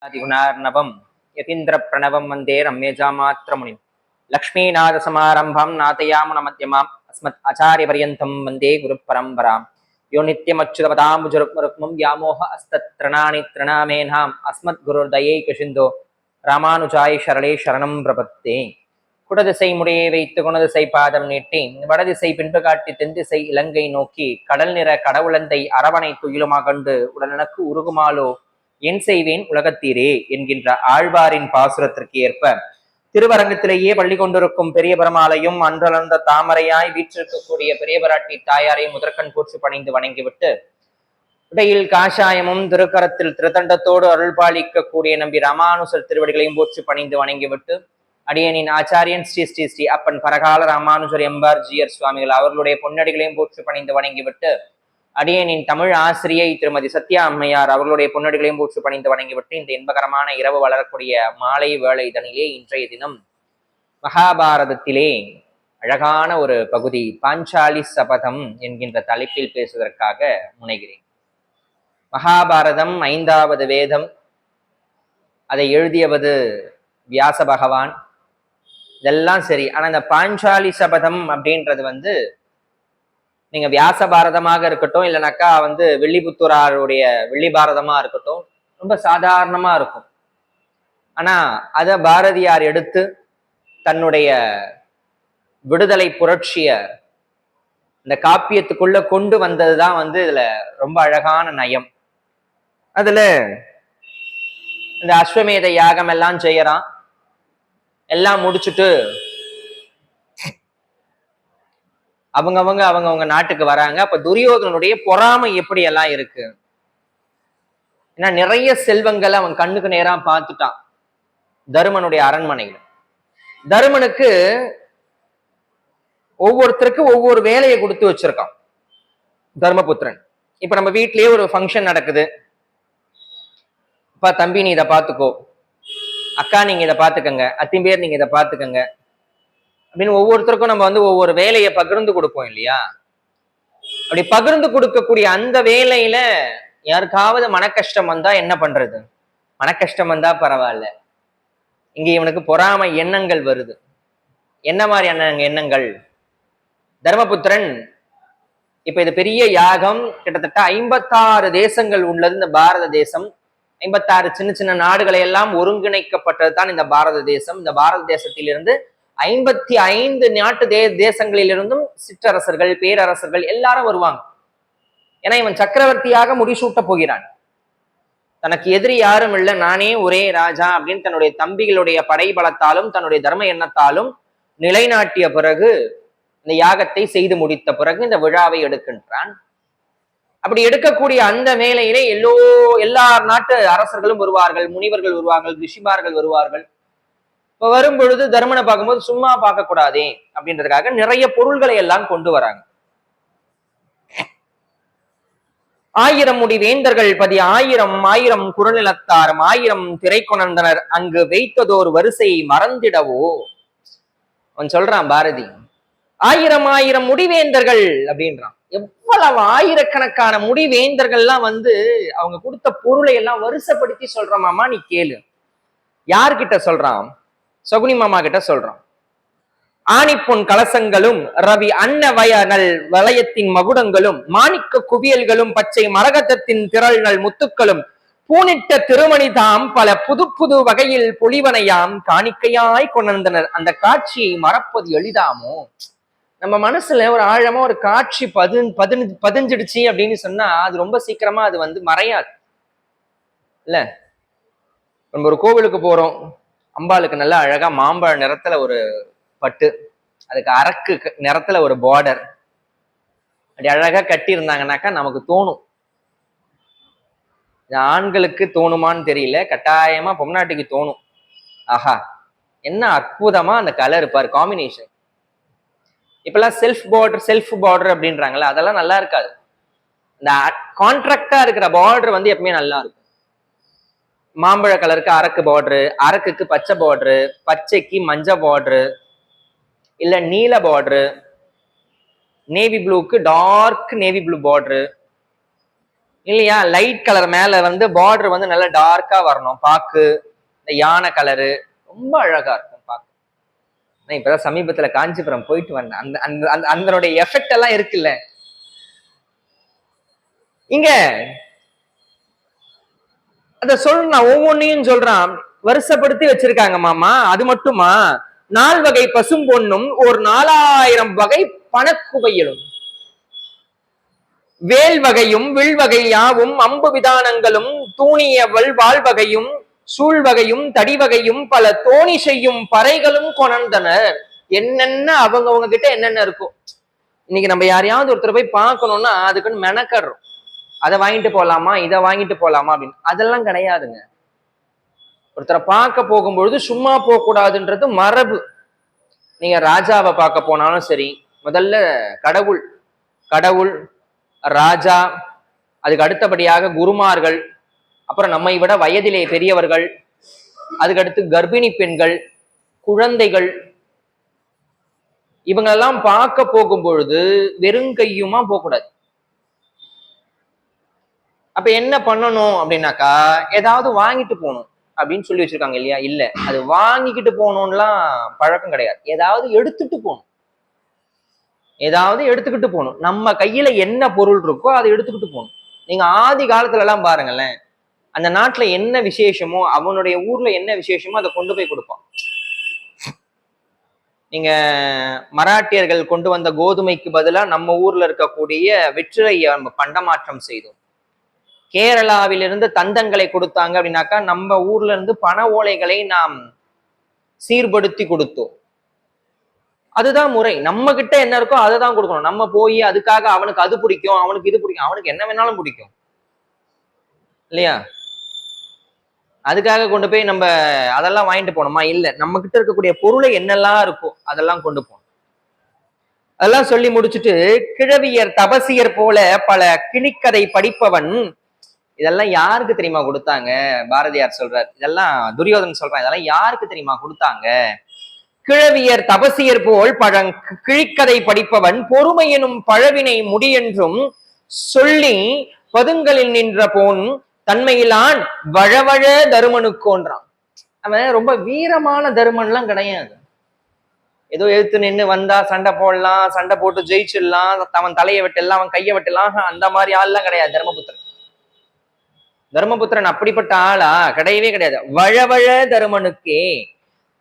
गुणार्णवं यतीन्द्रप्रणवं वन्दे रम्यजामात्रमुनिं लक्ष्मीनाथसमारम्भां नाथयामुनमध्यमाम् अस्मत् आचार्यपर्यन्तं वन्दे गुरुपरम्परां यो नित्यमच्युतपदाम्बुजरुक्मरुक्मं व्यामोह अस्तत्तृणानि तृणामेनाम् अस्मद्गुरुर्दयैकसिन्धो ராமானுஜாய் சரணே சரணம் பிரபத்தே. குடதிசை முறையை வைத்து குணதிசை பாதம் நீட்டி வடதிசை பின்பு காட்டி தென்திசை இலங்கை நோக்கி கடல் நிற கடவுளந்தை அரவணை துயிலுமா கண்டு உடனக்கு உருகுமாலோ என் செய்வேன் உலகத்தீரே என்கின்ற ஆழ்வாரின் பாசுரத்திற்கு ஏற்ப திருவரங்கத்திலேயே பள்ளி கொண்டிருக்கும் பெரிய பெருமாளையும் அன்றளர்ந்த தாமரையாய் வீற்றிருக்கக்கூடிய பெரிய பராட்டி தாயாரை முதற்கண் போற்று பணிந்து வணங்கிவிட்டு இடையில் காஷாயமும் திருக்கரத்தில் திருத்தண்டத்தோடு அருள் பாலிக்கக்கூடிய நம்பி ராமானுசர் திருவடிகளையும் போற்று பணிந்து வணங்கிவிட்டு அடியனின் ஆச்சாரியன் ஸ்ரீ ஸ்ரீ ஸ்ரீ அப்பன் பரகால ராமானுஜர் எம்பார் ஜியர் சுவாமிகள் அவர்களுடைய பொன்னடிகளையும் போற்று பணிந்து வணங்கிவிட்டு அடியனின் தமிழ் ஆசிரியை திருமதி சத்யா அம்மையார் அவர்களுடைய பொன்னடிகளையும் போற்று பணிந்து வணங்கிவிட்டு இந்த இன்பகரமான இரவு வளரக்கூடிய மாலை வேளை இதனிலே இன்றைய தினம் மகாபாரதத்திலே அழகான ஒரு பகுதி பாஞ்சாலி சபதம் என்கின்ற தலைப்பில் பேசுவதற்காக முனைகிறேன். மகாபாரதம் 5வது வேதம். அதை எழுதியவது வியாச பகவான். இதெல்லாம் சரி. ஆனா இந்த பாஞ்சாலி சபதம் அப்படின்றது நீங்க வியாச பாரதமாக இருக்கட்டும், இல்லைனாக்கா வெள்ளிபுத்தூராருடைய வெள்ளி பாரதமா இருக்கட்டும், ரொம்ப சாதாரணமா இருக்கும். ஆனா அத பாரதியார் எடுத்து தன்னுடைய விடுதலை புரட்சிய இந்த காப்பியத்துக்குள்ள கொண்டு வந்ததுதான் இதுல ரொம்ப அழகான நயம். அதுல இந்த அஸ்வமேத யாகம் எல்லாம் செய்யறான். எல்லாம் முடிச்சுட்டு அவங்கவுங்க நாட்டுக்கு வராங்க. அப்ப துரியோதனுடைய பொறாமை எப்படி எல்லாம் இருக்கு. ஏன்னா நிறைய செல்வங்களை அவன் கண்ணுக்கு நேரா பார்த்துட்டான் தருமனுடைய அரண்மனையில. தருமனுக்கு ஒவ்வொருத்தருக்கு ஒவ்வொரு வேலையை கொடுத்து வச்சிருக்கான் தர்மபுத்திரன். இப்ப நம்ம வீட்லயே ஒரு ஃபங்க்ஷன் நடக்குது. அப்பா தம்பி நீ இதை பார்த்துக்கோ, அக்கா நீங்க இதை பார்த்துக்கங்க, அத்திம்பேர் நீங்க இதை பார்த்துக்கங்க அப்படின்னு ஒவ்வொருத்தருக்கும் நம்ம ஒவ்வொரு வேலையை பகிர்ந்து கொடுப்போம் இல்லையா? அப்படி பகிர்ந்து கொடுக்கக்கூடிய அந்த வேலையில யாருக்காவது மனக்கஷ்டம் வந்தா என்ன பண்றது? மனக்கஷ்டம் வந்தா பரவாயில்ல, இங்க இவனுக்கு பொறாமை எண்ணங்கள் வருது. என்ன மாதிரியான எண்ணங்கள்? தர்மபுத்திரன் இப்ப இது பெரிய யாகம், கிட்டத்தட்ட 56 தேசங்கள் உள்ளது இந்த பாரத தேசம். 56 சின்ன சின்ன நாடுகளை எல்லாம் ஒருங்கிணைக்கப்பட்டது தான் இந்த பாரத தேசம். இந்த பாரத தேசத்திலிருந்து 55 நாட்டு தேசங்களிலிருந்தும் சிற்றரசர்கள், பேரரசர்கள் எல்லாரும் வருவாங்க. ஏன்னா இவன் சக்கரவர்த்தியாக முடிசூட்ட போகிறான். தனக்கு எதிரி யாரும் இல்லை, நானே ஒரே ராஜா அப்படின்னு தன்னுடைய தம்பிகளுடைய படைபலத்தாலும் தன்னுடைய தர்ம எண்ணத்தாலும் நிலைநாட்டிய பிறகு இந்த யாகத்தை செய்து முடித்த பிறகு இந்த விழாவை எடுக்கின்றான். அப்படி எடுக்கக்கூடிய அந்த வேளையிலே எல்லா நாட்டு அரசர்களும் வருவார்கள், முனிவர்கள் வருவார்கள், ரிஷிமார்கள் வருவார்கள். இப்ப வரும் பொழுது தர்மனை பார்க்கும்போது சும்மா பார்க்க கூடாதே அப்படின்றதுக்காக நிறைய பொருள்களை எல்லாம் கொண்டு வராங்க. 1000 முடி வேந்தர்கள் 10,000 குறுநிலத்தாரும் 1000 திரை கொணர்ந்தனர் அங்கு வைத்ததோர் வரிசையை மறந்திடவோ. அவன் சொல்றான் பாரதி, 1000 முடிவேந்தர்கள் அப்படின்றான். எவ்வளவு ஆயிரக்கணக்கான முடிவேந்தர்கள்லாம் அவங்க கொடுத்த பொருளை எல்லாம் வரிசைப்படுத்தி சொல்றாமாமா. நீ கேளு. யார்கிட்ட சொல்றான்? சகுனி மாமா கிட்ட சொல்றான். ஆணிப்பொன் கலசங்களும் ரவி அன்ன வயநல் வளையத்தின் மகுடங்களும் மாணிக்க குவியல்களும் பச்சை மரகதத்தின் திரள்கள் முத்துக்களும் பூனிட்ட திருமணிதாம் பல புது புது வகையில் பொலிவனையாம் காணிக்கையாய் கொண்டிருந்தனர். அந்த காட்சியை மறப்பது எளிதாமோ? நம்ம மனசுல ஒரு ஆழமா ஒரு காட்சி பதிஞ்சிடுச்சு அப்படின்னு சொன்னா அது ரொம்ப சீக்கிரமா அது மறையாது இல்ல. நம்ம ஒரு கோவிலுக்கு போறோம், அம்பாளுக்கு நல்லா அழகா மாம்பழ நிறத்துல ஒரு பட்டு, அதுக்கு அரக்கு நிறத்துல ஒரு பார்டர் அப்படி அழகா கட்டி இருந்தாங்கன்னாக்கா நமக்கு தோணும். ஆண்களுக்கு தோணுமான்னு தெரியல, கட்டாயமா பொம்நாட்டுக்கு தோணும். ஆஹா என்ன அற்புதமா அந்த கலர் பாரு, காம்பினேஷன். இப்பெல்லாம் செல்ஃப் பார்டர் அப்படின்றாங்கல்ல, அதெல்லாம் நல்லா இருக்காது. இந்த கான்ட்ராக்டா இருக்கிற பார்டர் எப்பவுமே நல்லா இருக்கும். மாம்பழ கலருக்கு அரக்கு பார்டரு, அரக்குக்கு பச்சை பார்டரு, பச்சைக்கு மஞ்சள் பார்டரு, இல்ல நீல பார்டரு, நேவி ப்ளூக்கு டார்க் நேவி ப்ளூ பார்டரு, இல்லையா? லைட் கலர் மேல வந்து பார்டர் வந்து நல்லா டார்க்கா வரணும். பாக்கு இந்த யானை கலரு ரொம்ப அழகா இருக்கும் பாக்க. நான் இப்பதான் சமீபத்துல காஞ்சிபுரம் போயிட்டு வந்தேன். அந்த அந்த அந்த அதனுடைய எஃபெக்ட் எல்லாம் இருக்குல்ல. இங்க அத நான் ஒவ்வொன்னையும் சொல்றான். வருஷப்படுத்தி வச்சிருக்காங்க மாமா. அது மட்டுமா? 4 வகை பசும் பொன்னும் ஒரு 4000 வகை பணக்குவையிலும் வேல் வகையும் வில் வகை யாவும் அம்பு விதானங்களும் தூணிய வாழ் வகையும் சூழ் வகையும் தடி வகையும் பல தோணி செய்யும் பறைகளும் கொணர்ந்தனர். என்னென்ன அவங்க கிட்ட என்னென்ன இருக்கும். இன்னைக்கு நம்ம யாரையாவது ஒருத்தர் போய் பார்க்கணும்னா அதுக்குன்னு மெனக்கடுறோம். அதை வாங்கிட்டு போலாமா, இதை வாங்கிட்டு போலாமா அப்படின்னு. அதெல்லாம் கிடையாதுங்க. ஒருத்தரை பார்க்க போகும்பொழுது சும்மா போக கூடாதுன்றது மரபு. நீங்க ராஜாவை பார்க்க போனாலும் சரி, முதல்ல கடவுள் கடவுள் ராஜா, அதுக்கு அடுத்தபடியாக குருமார்கள், அப்புறம் நம்மை விட வயதிலே பெரியவர்கள், அதுக்கடுத்து கர்ப்பிணி பெண்கள், குழந்தைகள், இவங்களெல்லாம் பார்க்க போகும் பொழுது வெறுங்கையுமா போகக்கூடாது. அப்ப என்ன பண்ணணும் அப்படின்னாக்கா, ஏதாவது வாங்கிட்டு போகணும் அப்படின்னு சொல்லி வச்சிருக்காங்க இல்லையா? இல்ல, அது வாங்கிக்கிட்டு போகணும்லாம் பழக்கம் கிடையாது. ஏதாவது எடுத்துட்டு போகணும். ஏதாவது எடுத்துக்கிட்டு போகணும். நம்ம கையில என்ன பொருள் இருக்கோ அதை எடுத்துக்கிட்டு போகணும். நீங்க ஆதி காலத்துல எல்லாம் பாருங்களேன், அந்த நாட்டுல என்ன விசேஷமோ, அவனுடைய ஊர்ல என்ன விசேஷமோ அதை கொண்டு போய் கொடுப்பான். நீங்க மராட்டியர்கள் கொண்டு வந்த கோதுமைக்கு பதிலா நம்ம ஊர்ல இருக்கக்கூடிய வெற்றிலையை நம்ம பண்டமாற்றம் செய்தோம். கேரளாவிலிருந்து தந்தங்களை கொடுத்தாங்க அப்படின்னாக்கா நம்ம ஊர்ல இருந்து பண ஓலைகளை நாம் சீர்படுத்தி கொடுத்தோம். அதுதான் முறை. நம்ம கிட்ட என்ன இருக்கோ அதை தான் கொடுக்கணும். நம்ம போய் அதுக்காக அவனுக்கு அது பிடிக்கும், அவனுக்கு இது பிடிக்கும், அவனுக்கு என்ன வேணாலும் பிடிக்கும் இல்லையா? அதுக்காக கொண்டு போய் நம்ம அதெல்லாம் வாங்கிட்டு போனோமா? இல்ல, நம்ம கிட்ட இருக்கக்கூடிய பொருளை என்னெல்லாம் இருக்கோ அதெல்லாம் கொண்டு போகணும். அதெல்லாம் சொல்லி முடிச்சுட்டு, கிழவியர் தபசியர் போல பல கிளிக்கதை படிப்பவன், இதெல்லாம் யாருக்கு தெரியுமா கொடுத்தாங்க? பாரதியார் சொல்றார், இதெல்லாம் துரியோதனன் சொல்றான், இதெல்லாம் யாருக்கு தெரியுமா கொடுத்தாங்க? கிழவியர் தபசியர் போல் கிழிக்கதை படிப்பவன் பொறுமை எனும் பழவினை முடியென்றும் சொல்லி பதுங்களில் நின்ற போன் தன்மையிலான் வழவழ தருமனுக்கோன்றான். அவன் ரொம்ப வீரமான தருமன்லாம் கிடையாது. ஏதோ எழுத்து நின்று வந்தா சண்டை போடலாம், சண்டை போட்டு ஜெயிச்சிடலாம், அவன் தலையை வெட்டலாம், அவன் கையை வெட்டலாம், அந்த மாதிரி ஆள்லாம் கிடையாது தர்மபுத்திரன். தர்மபுத்திரன் அப்படிப்பட்ட ஆளா? கிடையவே கிடையாது. வழவழ தருமனுக்கே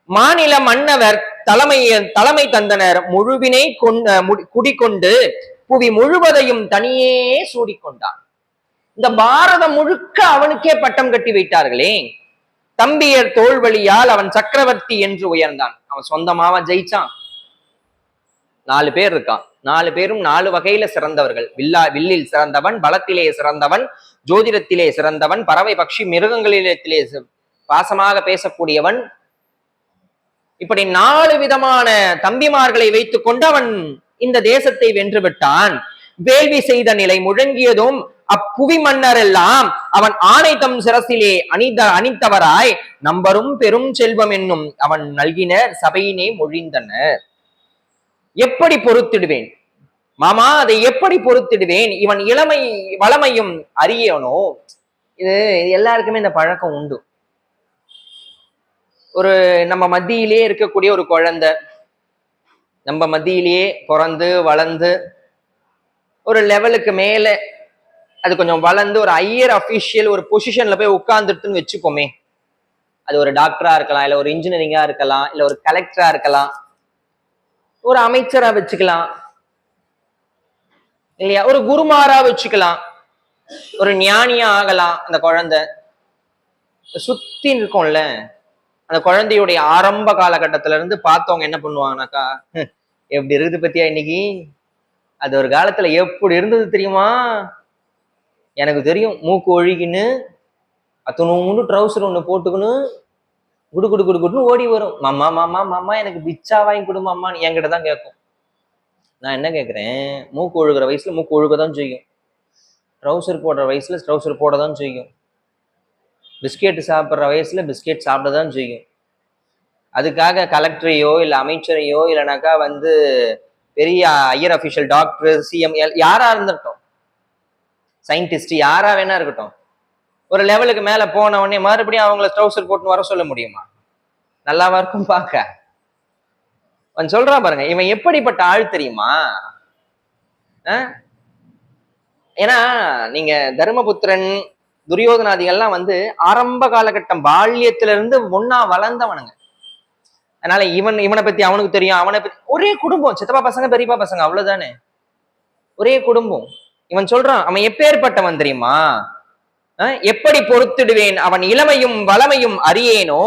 மாநில மன்னவர் தலைமை தந்தனர் முழுவினை குடிக்கொண்டு புவி முழுவதையும் தனியே சூடிக்கொண்டான். இந்த பாரதம் முழுக்க அவனுக்கே பட்டம் கட்டி வைத்தார்களே. தம்பியர் தோல்வழியால் அவன் சக்கரவர்த்தி என்று உயர்ந்தான். அவன் சொந்தமாவ ஜெயிச்சான். 4 பேர் இருக்கான். 4 பேரும் 4 வகையில சிறந்தவர்கள். வில்லில் சிறந்தவன், பலத்திலே சிறந்தவன், ஜோதிடத்திலே சிறந்தவன், பறவை பட்சி மிருகங்களிலே பாசமாக பேசக்கூடியவன். இப்படி 4 விதமான தம்பிமார்களை வைத்துக் கொண்டு அவன் இந்த தேசத்தை வென்று விட்டான். வேள்வி செய்த நிலை முழங்கியதும் அப்புவி மன்னர் எல்லாம் அவன் ஆணைத்தம் சிரசிலே அணித்தவராய் நம்பரும் பெரும் செல்வம் என்னும் அவன் நல்கினர் சபையினே மொழிந்தனர். எப்படி பொறுத்திடுவேன் மாமா, அதை எப்படி பொறுத்திடுவேன்? இவன் இளமை வளமையும் அறியனோ. இது எல்லாருக்குமே இந்த பழக்கம் உண்டு. ஒரு நம்ம மத்தியிலே இருக்கக்கூடிய ஒரு குழந்தை, நம்ம மத்தியிலேயே பிறந்து வளர்ந்து ஒரு லெவலுக்கு மேல அது கொஞ்சம் வளர்ந்து ஒரு ஹையர் அஃபிஷியல் ஒரு பொசிஷன்ல போய் உட்கார்ந்துட்டுன்னு வச்சுப்போமே. அது ஒரு டாக்டரா இருக்கலாம், இல்ல ஒரு இன்ஜினியரிங்கா இருக்கலாம், இல்ல ஒரு கலெக்டரா இருக்கலாம், ஒரு அமைச்சரா வச்சுக்கலாம் இல்லையா, ஒரு குருமாரா வச்சுக்கலாம், ஒரு ஞானியா ஆகலாம். அந்த குழந்தை சுத்தி இருக்கும்ல, அந்த குழந்தையுடைய ஆரம்ப காலகட்டத்துல இருந்து பார்த்தவங்க என்ன பண்ணுவாங்கனாக்கா, எப்படி இருக்குது பத்தியா இன்னைக்கு, அது ஒரு காலத்துல எப்படி இருந்தது தெரியுமா? எனக்கு தெரியும். மூக்கு ஒழுகின்னு அத்தனூண்டு ட்ரௌசர் ஒண்ணு போட்டுக்கணு குடு குடு குடு குடுன்னு ஓடி வரும். மாமா மாமா மாமா எனக்கு பிச்சா வாங்கி கொடுமாமான்னு என்கிட்ட தான் கேட்கும். நான் என்ன கேட்குறேன், மூக்கு ஒழுகிற வயசுல மூக்கு ஒழுகதான் செய்யும், ட்ரௌசர் போடுற வயசுல ட்ரௌசர் போட தான் செய்யும், பிஸ்கெட் சாப்பிட்ற வயசுல பிஸ்கெட் சாப்பிட தான் செய்யும். அதுக்காக கலெக்டரையோ இல்லை அமைச்சரையோ இல்லைனாக்கா பெரிய ஹையர் அஃபிஷியல் டாக்டர் சிஎம் யாரா இருந்துட்டோம், சயின்டிஸ்ட் யாரா வேணா இருக்கட்டும், ஒரு லெவலுக்கு மேல போன உடனே மறுபடியும் அவங்கள ட்ரௌசர் போட்டு வர சொல்ல முடியுமா? நல்லாவா இருக்கும் பார்க்க? அவன் சொல்றான் பாருங்க, இவன் எப்படிப்பட்ட ஆள் தெரியுமா? ஏன்னா நீங்க தர்மபுத்திரன், துரியோதனாதிகள்லாம் வந்து ஆரம்ப காலகட்டம் பால்யத்திலிருந்து ஒன்னா வளர்ந்தவனுங்க. அதனால இவனை பத்தி அவனுக்கு தெரியும், அவனை பத்தி ஒரே குடும்பம், சித்தப்பா பசங்க பெரியப்பா பசங்க அவ்வளவுதானே, ஒரே குடும்பம். இவன் சொல்றான், அவன் எப்பேற்பட்டவன் தெரியுமா? எப்படி பொறுத்திடுவேன் அவன் இளமையும் வளமையும் அறியேனோ,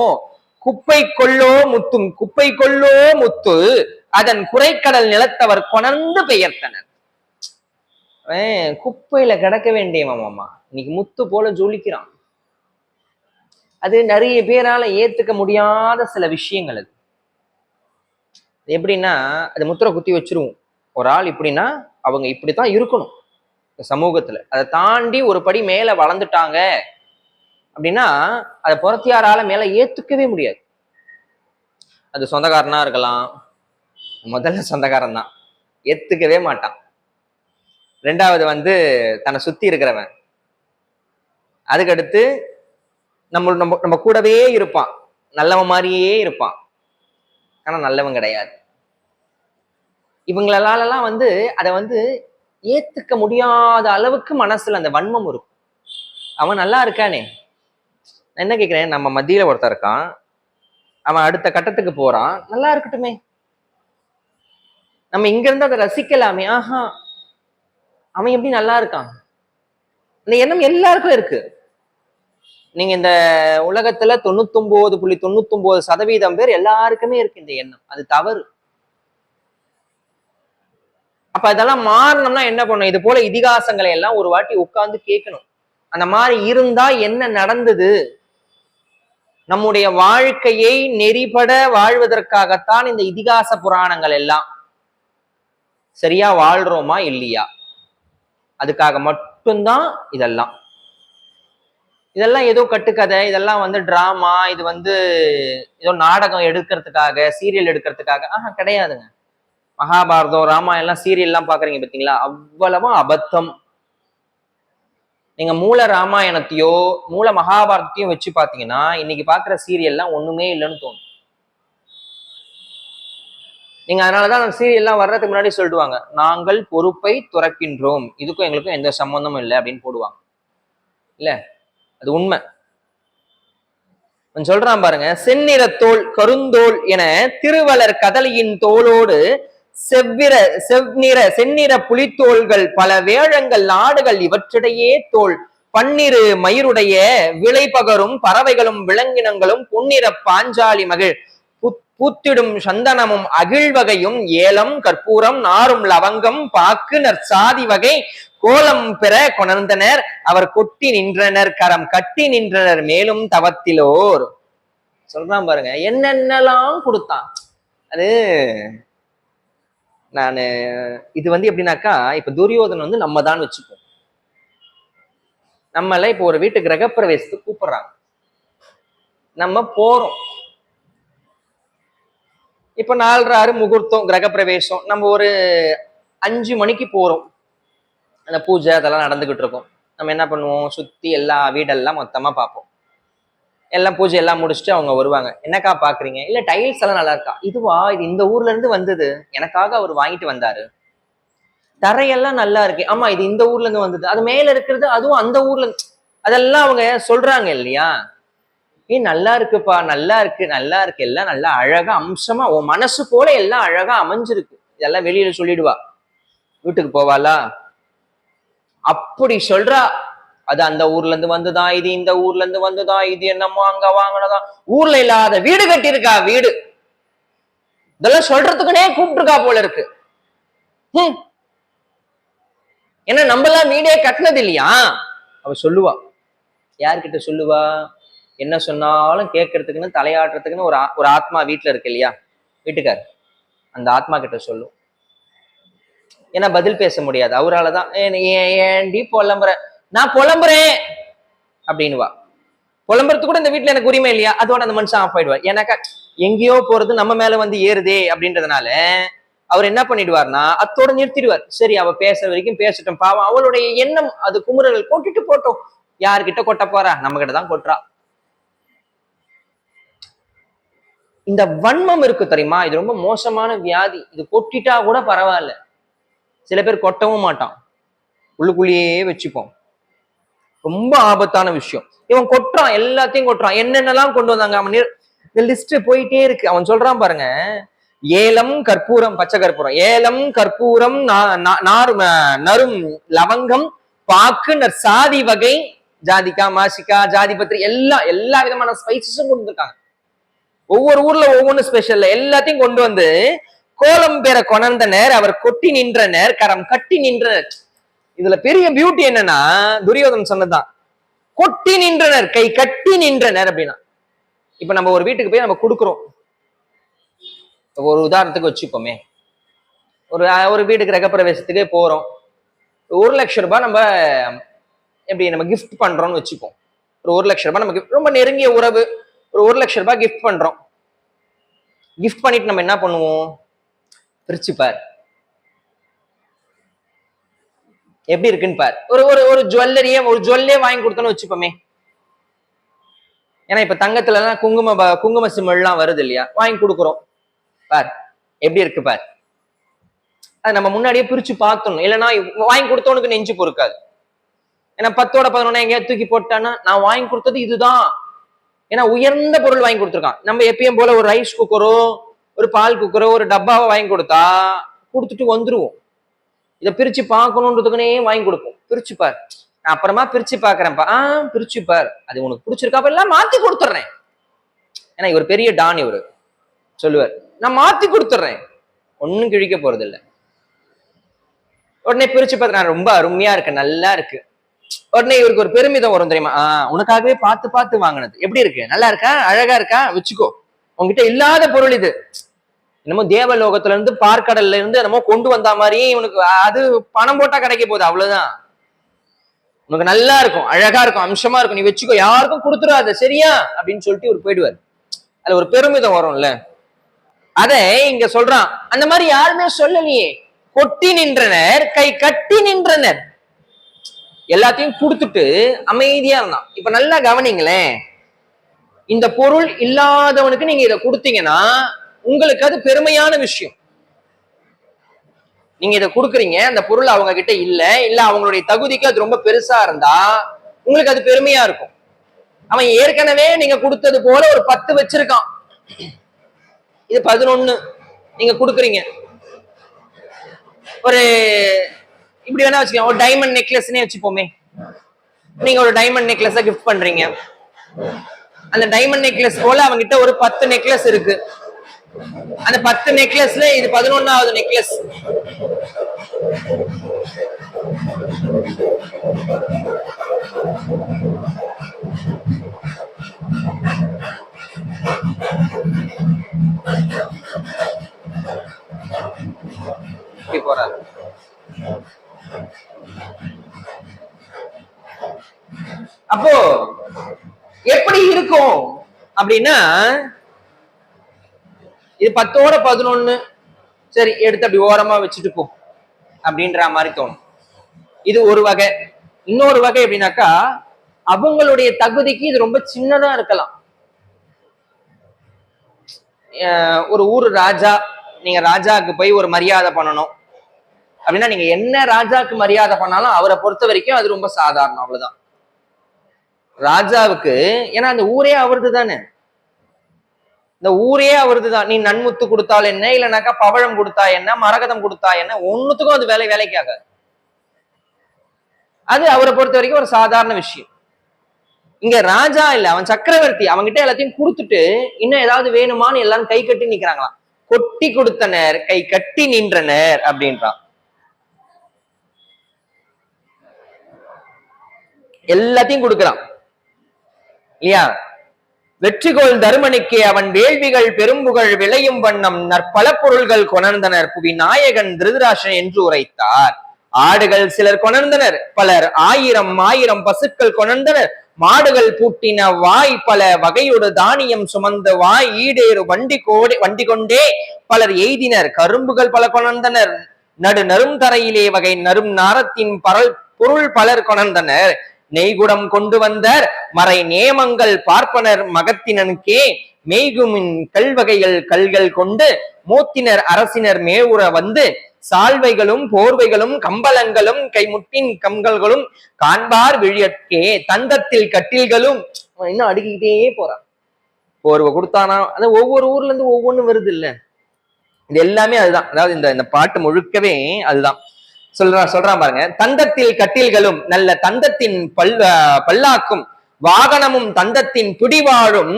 குப்பை கொள்ளோ முத்தும் குப்பை கொள்ளோ முத்து அதன் குறைக்கடல் நிலத்தவர் கொணர்ந்து பெயர்த்தனர். குப்பையில கிடக்க வேண்டியவன் மாமா இன்னைக்கு முத்து போல ஜொலிக்கிறான். அது நிறைய பேரால ஏத்துக்க முடியாத சில விஷயங்கள். அது எப்படின்னா, அது முத்திரை குத்தி வச்சிருவோம். ஒரு ஆள் இப்படின்னா அவங்க இப்படித்தான் இருக்கணும் சமூகத்துல. அதை தாண்டி ஒரு படி மேல வளர்ந்துட்டாங்க அப்படின்னா அதை புறத்தியாரால மேல ஏத்துக்கவே முடியாது. அது சொந்தக்காரனா இருக்கலாம், முதல்ல சொந்தக்காரன் தான், ஏத்துக்கவே மாட்டான். ரெண்டாவது வந்து தன்னை சுத்தி இருக்கிறவன், அதுக்கடுத்து நம்ம நம்ம நம்ம கூடவே இருப்பான், நல்லவன் மாதிரியே இருப்பான், ஆனா நல்லவன் கிடையாது. இவங்களெல்லாம் வந்து அதை வந்து ஏத்துக்க முடியாத அளவுக்கு மனசுல அந்த வன்மம் இருக்கும். அவன் நல்லா இருக்கானே, நான் என்ன கேட்கிறேன், நம்ம மத்தியில ஒருத்தர் இருக்கான், அவன் அடுத்த கட்டத்துக்கு போறான், நல்லா இருக்கட்டுமே, நம்ம இங்க இருந்து அதை ரசிக்கலாமே. ஆஹா, அவன் எப்படி நல்லா இருக்கான்? இந்த எண்ணம் எல்லாருக்கும் இருக்கு. நீங்க இந்த உலகத்துல 99.99% பேர் எல்லாருக்குமே இருக்கு இந்த எண்ணம். அது தவறு. அப்ப இதெல்லாம் மாறணும்னா என்ன பண்ணும்? இது போல இதிகாசங்களை எல்லாம் ஒரு வாட்டி உட்கார்ந்து கேட்கணும். அந்த மாதிரி இருந்தா என்ன நடந்தது, நம்முடைய வாழ்க்கையை நெறிபட வாழ்வதற்காகத்தான் இந்த இதிகாச புராணங்கள் எல்லாம். சரியா வாழ்றோமா இல்லையா, அதுக்காக மட்டும்தான் இதெல்லாம். இதெல்லாம் ஏதோ கட்டுக்கதை, இதெல்லாம் வந்து டிராமா, இது வந்து ஏதோ நாடகம் எடுக்கிறதுக்காக, சீரியல் எடுக்கிறதுக்காக கிடையாதுங்க. மகாபாரதம், ராமாயணம் எல்லாம் சீரியல் எல்லாம் பாக்குறீங்க பாத்தீங்களா, அவ்வளவும் அபத்தம். நீங்க மூல ராமாயணத்தையோ மூல மகாபாரதத்தையும் வச்சு பாத்தீங்கன்னா இன்னைக்கு பாக்குற சீரியல்லாம் ஒண்ணுமே இல்லைன்னு தோணும். நீங்க அதனாலதான் அந்த சீரியல்லாம் வர்றதுக்கு முன்னாடி சொல்லிடுவாங்க, நாங்கள் பொறுப்பை துறக்கின்றோம், இதுக்கும் எங்களுக்கும் எந்த சம்பந்தமும் இல்லை அப்படின்னு போடுவாங்க. இல்ல, அது உண்மை. சொல்றான் பாருங்க, செந்நிற தோல் கருந்தோல் என திருவளர் கதலியின் தோளோடு செந்நிற புலித்தோள்கள் பல வேழங்கள் நாடுகள் இவற்றிடையே தோல் பன்னிரு மயிருடைய விளை பகரும் பறவைகளும் விலங்கினங்களும் பொன்னிற பாஞ்சாலி மகிழ் பூத்திடும் சந்தனமும் அகிழ்வகையும் ஏலம் கற்பூரம் நாரும் லவங்கம் பாக்கு நற்சாதி வகை கோலம் பெற கொணர்ந்தனர் அவர் கொட்டி நின்றனர் கரம் கட்டி நின்றனர் மேலும் தவத்திலோர். சொல்றான் பாருங்க, என்னென்னலாம் கொடுத்தான். அது நானு இது வந்து எப்படின்னாக்கா, இப்ப துரியோதனன் வந்து நம்ம தான் வச்சுப்போம். நம்மள இப்ப ஒரு வீட்டு கிரகப்பிரவேசத்துக்கு கூப்பிடுறாங்க, நம்ம போறோம். இப்ப 4:30 முகூர்த்தம் கிரகப்பிரவேசம், நம்ம ஒரு 5 மணிக்கு போறோம். அந்த பூஜை அதெல்லாம் நடந்துகிட்டு இருக்கும். நம்ம என்ன பண்ணுவோம், சுத்தி எல்லா வீடெல்லாம் மொத்தமா பார்ப்போம். எல்லாம் பூஜை எல்லாம் முடிச்சுட்டு அவங்க வருவாங்க. என்னக்கா பாக்குறீங்க? இல்ல டைல்ஸ் எல்லாம் நல்லா இருக்கா? இதுவா, இது இந்த ஊர்ல இருந்து வந்தது, எனக்காக அவர் வாங்கிட்டு வந்தாரு. தரையெல்லாம் நல்லா இருக்கு. ஆமா, இது இந்த ஊர்ல இருந்து வந்தது. அது மேல இருக்கிறது அதுவும் அந்த ஊர்ல இருந்து. அதெல்லாம் அவங்க சொல்றாங்க இல்லையா, நல்லா இருக்குப்பா, நல்லா இருக்கு, நல்லா இருக்கு, எல்லாம் நல்லா அழகா அம்சமா உன் மனசு போல எல்லாம் அழகா அமைஞ்சிருக்கு. இதெல்லாம் வெளியில சொல்லிடுவா, வீட்டுக்கு போவாளா அப்படி சொல்றா. அது அந்த ஊர்ல இருந்து வந்துதான், இது இந்த ஊர்ல இருந்து வந்துதான், இது என்னமோ அங்க வாங்கினதான், ஊர்ல இல்லாத வீடு கட்டியிருக்கா, வீடு இதெல்லாம் சொல்றதுக்குனே கூப்பிட்டுருக்கா போல இருக்கு. ஏன்னா நம்ம எல்லாம் வீடே கட்டினது இல்லையா. அவ சொல்லுவா, யார்கிட்ட சொல்லுவா, என்ன சொன்னாலும் கேட்கறதுக்குன்னு தலையாட்டுறதுக்குன்னு ஒரு ஆத்மா வீட்டுல இருக்கு இல்லையா, வீட்டுக்கார், அந்த ஆத்மா கிட்ட சொல்லும். ஏன்னா பதில் பேச முடியாது அவராலதான். ஏண்டி புலம்புற, நான் புலம்புறேன் அப்படின்னுவா. புலம்புறதுக்கு கூட இந்த வீட்டுல எனக்கு உரிமை இல்லையா, அதோட அந்த மனுஷன் ஆஃப் ஆயிடுவா. ஏன்னாக்கா எங்கேயோ போறது நம்ம மேல வந்து ஏறுதே அப்படின்றதுனால அவர் என்ன பண்ணிடுவார்னா அத்தோட நிறுத்திடுவார். சரி, அவ பேசுற வரைக்கும் பேசட்டும், பாவம் அவளுடைய எண்ணம் அது குமுறல்கள் கொட்டிட்டு போட்டோம். யார்கிட்ட கொட்ட போறா? நம்ம கிட்டதான் கொட்டுறா. இந்த வன்மம் இருக்கு தெரியுமா, இது ரொம்ப மோசமான வியாதி. இது கொட்டிட்டா கூட பரவாயில்ல, சில பேர் கொட்டவும் மாட்டான், உள்ளுக்குள்ளேயே வச்சுப்போம். ரொம்ப ஆபத்தான விஷயம். இவன் கொட்டுறான், எல்லாத்தையும் கொட்டுறான். என்னென்னலாம் கொண்டு வந்தாங்க அவன், இந்த லிஸ்ட் போயிட்டே இருக்கு. அவன் சொல்றான் பாருங்க, ஏலம் கற்பூரம், பச்சை கற்பூரம், ஏலம் கற்பூரம், நரும் லவங்கம், பாக்கு, சாதி வகை, ஜாதிக்கா, மாசிக்கா, ஜாதி பத்திரி, எல்லா விதமான ஸ்பைசஸும் கொண்டு வந்திருக்காங்க. ஒவ்வொரு ஊர்ல ஒவ்வொன்னு ஸ்பெஷல், எல்லாத்தையும் கொண்டு வந்து கோலம் பெற கொணர்ந்தனர், அவர் கொட்டி நின்றனர், கரம் கட்டி நின்றனர். இதுல பெரிய பியூட்டி என்னன்னா, துரியோதன் சொன்னதுதான், கொட்டி நின்றனர், கை கட்டி நின்றனர் அப்படின்னா. இப்ப நம்ம ஒரு வீட்டுக்கு போய் நம்ம கொடுக்குறோம், ஒரு உதாரணத்துக்கு வச்சுப்போமே, ஒரு வீட்டுக்கு கிரகப்பிரவேசத்துக்கு போறோம், 1,00,000 ரூபாய் நம்ம எப்படி நம்ம கிஃப்ட் பண்றோம்னு வச்சுப்போம். ஒரு 1,00,000 ரூபாய் நமக்கு ரொம்ப நெருங்கிய உறவு, ஒரு 1,00,000 ரூபாய் கிஃப்ட் பண்றோம். கிஃப்ட் பண்ணிட்டு நம்ம என்ன பண்ணுவோம்? பிரிச்சு பார், எப்படி இருக்குன்னு பார். ஒரு ஜுவல்லே வாங்கி கொடுத்தோன்னு வச்சுப்போமே. ஏன்னா இப்ப தங்கத்துல எல்லாம் குங்கும சிமிழ் எல்லாம் வருது இல்லையா, வாங்கி கொடுக்குறோம், பார் எப்படி இருக்கு பார். அது நம்ம முன்னாடியே பிரிச்சு பார்த்தோம், இல்லைன்னா வாங்கி கொடுத்தவனுக்கு நெஞ்சு பொறுக்காது. ஏன்னா 10ஓட 11 எங்கேயாவது தூக்கி போட்டான்னா, நான் வாங்கி கொடுத்தது இதுதான், ஏன்னா உயர்ந்த பொருள் வாங்கி கொடுத்துருக்கான். நம்ம எப்பயும் போல ஒரு ரைஸ் குக்கரோ ஒரு பால் குக்கரோ ஒரு டப்பாவை வாங்கி கொடுத்தா கொடுத்துட்டு வந்துருவோம். இதை பிரிச்சு பார்க்கணுன்றதுக்குனே வாங்கி கொடுப்போம். பிரிச்சு பார், நான் அப்புறமா பிரிச்சு பாக்குறேன்ப்பா. பிரிச்சு பார், அது உனக்கு பிடிச்சிருக்கா, எல்லாம் மாத்தி கொடுத்துட்றேன். ஏன்னா இவர் பெரிய டான், இவரு சொல்லுவார், நான் மாத்தி கொடுத்துட்றேன், ஒன்னும் கிழிக்க போறது இல்லை. உடனே பிரிச்சு பார்த்து, ரொம்ப அருமையா இருக்கு, நல்லா இருக்கு. உடனே இவருக்கு ஒரு பெருமிதம் வரும் தெரியுமா, உனக்காகவே பார்த்து வாங்கினது, எப்படி இருக்கு, நல்லா இருக்கா, அழகா இருக்கா, வச்சுக்கோ, உங்ககிட்ட இல்லாத பொருள் இது. என்னமோ தேவலோகத்துல இருந்து பார்க்கடல்ல இருந்து என்னமோ கொண்டு வந்த மாதிரி இவனுக்கு, அது பணம் போட்டா கிடைக்க போகுது, அவ்வளவுதான். உனக்கு நல்லா இருக்கும், அழகா இருக்கும், அம்சமா இருக்கும், நீ வச்சுக்கோ, யாருக்கும் கொடுத்துடாத, சரியா அப்படின்னு சொல்லிட்டு இவர் போயிடுவார். அதுல ஒரு பெருமிதம் வரும்ல, அதை இங்க சொல்றான். அந்த மாதிரி யாருமே சொல்லலையே, கொட்டி நின்றனர், கை கட்டி நின்றனர், எல்லாத்தையும் கொடுத்துட்டு அமைதியா இருந்தான். இப்ப நல்லா கவனிங்களேன், இந்த பொருள் இல்லாதவனுக்கு நீங்க இதை கொடுத்தீங்கன்னா உங்களுக்கு அது பெருமையான விஷயம். நீங்க இதை கொடுக்குறீங்க, அந்த பொருள் அவங்க கிட்ட இல்ல அவங்களுடைய தகுதிக்கு அது ரொம்ப பெருசா இருந்தா உங்களுக்கு அது பெருமையா இருக்கும். அவன் ஏற்கனவே நீங்க கொடுத்தது போல ஒரு 10 வச்சிருக்கான், இது 11 நீங்க கொடுக்குறீங்க. ஒரு இப்படி வேணா வச்சுக்கோங்க, ஒரு டைமண்ட் நெக்லஸ்னே வச்சுப்போமே. நீங்க ஒரு டைமண்ட் நெக்லஸ கிஃப்ட் பண்றீங்க, அந்த டைமண்ட் நெக்லஸ் போல அவங்கிட்ட ஒரு 10 நெக்லஸ் இருக்கு. அந்த 10 நெக்லஸ்ல இது 11வது நெக்லஸ். போறாரு. அப்போ எப்படி இருக்கும் அப்படின்னா, இது 10ஓட 11, சரி எடுத்து அப்படி ஓரமா வச்சுட்டு போ அப்படின்ற மாதிரி தோணும். இது ஒரு வகை. இன்னொரு வகை எப்படின்னாக்கா, அவங்களுடைய தகுதிக்கு இது ரொம்ப சின்னதா இருக்கலாம். ஒரு ஊர் ராஜா, நீங்க ராஜாவுக்கு போய் ஒரு மரியாதை பண்ணணும் அப்படின்னா, நீங்க என்ன ராஜாவுக்கு மரியாதை பண்ணாலும் அவரை பொறுத்த வரைக்கும் அது ரொம்ப சாதாரணம், அவ்வளவுதான். ராஜாவுக்கு, ஏன்னா அந்த ஊரே அவரது தானே, இந்த ஊரே அவரது தான். நீ நன்முத்து கொடுத்தால் என்ன, இல்லைனாக்கா பவழம் கொடுத்தா என்ன, மரகதம் கொடுத்தா என்ன, ஒன்னுத்துக்கும் அது வேலைக்காக. அது அவரை பொறுத்த வரைக்கும் ஒரு சாதாரண விஷயம். இங்க ராஜா இல்ல, அவன் சக்கரவர்த்தி, அவன்கிட்ட எல்லாத்தையும் கொடுத்துட்டு இன்னும் ஏதாவது வேணுமான்னு எல்லாரும் கை கட்டி நிக்கிறாங்களாம். கொட்டி கொடுத்தனர், கை கட்டி நின்றனர் அப்படின்றான். எல்லாத்தையும் கொடுக்கிறான் இல்லையா. வெற்றிகோள் தருமனுக்கே அவன் வேள்விகள் பெரும்புகழ் விளையும் வண்ணம் நற்பல பொருள்கள் கொணர்ந்தனர் புவி நாயகன் திருதராஷன் என்று உரைத்தார். ஆடுகள் சிலர் கொணர்ந்தனர், பலர் ஆயிரம் பசுக்கள் கொணர்ந்தனர், மாடுகள் பூட்டின வாய் பல வகையோடு தானியம் சுமந்த வாய் ஈடேறு வண்டி கொண்டே பலர் எய்தினர், கரும்புகள் பல கொணர்ந்தனர், நடு நரும் தரையிலே வகை நரும் நாரத்தின் பொருள் பலர் கொணர்ந்தனர், நெய்குடம் கொண்டு வந்தர் மறை நேமங்கள் பார்ப்பனர் மகத்தினனுக்கே, மெய்குமின் கல்வகைகள் கல்கள் கொண்டு மூத்தினர் அரசினர் மேவுற வந்து, சால்வைகளும் போர்வைகளும் கம்பளங்களும் கைமுட்டின் கம்பல்களும் காண்பார் விழியற்கே, தந்தத்தில் கட்டில்களும். இன்னும் அடுக்கிக்கிட்டே போறான். போர்வை கொடுத்தானா, அது ஒவ்வொரு ஊர்ல இருந்து ஒவ்வொன்றும் வருது இல்ல, இது எல்லாமே அதுதான். அதாவது இந்த பாட்டு முழுக்கவே அதுதான் சொல்றான் பாருங்க. தந்தத்தில் கட்டில்களும் நல்ல தந்தத்தின் பல்லாக்கும் வாகனமும் தந்தத்தின் பிடிவாழும்,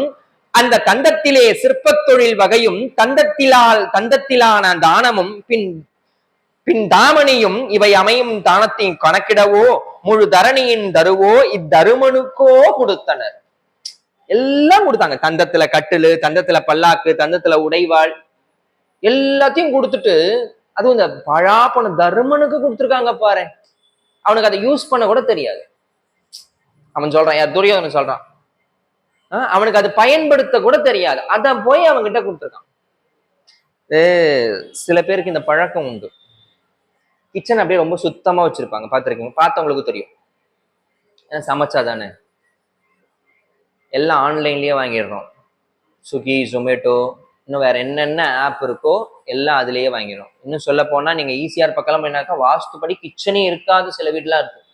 அந்த தந்தத்திலே சிற்பத் தொழில் வகையும் தந்தத்திலான தானமும் பின் தாமணியும் இவை அமையும் தானத்தின் கணக்கிடவோ முழு தரணியின் தருவோ இத்தருமனுக்கோ கொடுத்தனர். எல்லாம் கொடுத்தாங்க. தந்தத்துல கட்டிலு, தந்தத்துல பல்லாக்கு, தந்தத்துல உடைவாள், எல்லாத்தையும் கொடுத்துட்டு அதுவும் இந்த பழாப்பன தருமனுக்கு கொடுத்துருக்காங்க பாரு. அவனுக்கு அதை யூஸ் பண்ண கூட தெரியாது. அவன் சொல்றான், யார் துரியோதனன் சொல்றான், அவனுக்கு அதை பயன்படுத்த கூட தெரியாது, அத போய் அவன்கிட்ட கொடுத்துருக்கான். சில பேருக்கு இந்த பழக்கம் உண்டு. கிச்சன் அப்படியே ரொம்ப சுத்தமா வச்சிருப்பாங்க, பார்த்துருக்கீங்க, பார்த்தவங்களுக்கு தெரியும். சமைச்சா தானே, எல்லாம் ஆன்லைன்லயே வாங்கிடுறோம். ஸ்விக்கி, ஜொமேட்டோ, இன்னும் வேற என்னென்ன ஆப் இருக்கோ எல்லாம் அதுலயே வாங்கிடும். இன்னும் சொல்ல போனா நீங்க ஈஸியார் பக்கம் என்னாக்கா வாஸ்துப்படி கிச்சனே இருக்காது, சில வீட்டுலாம் இருக்கும்.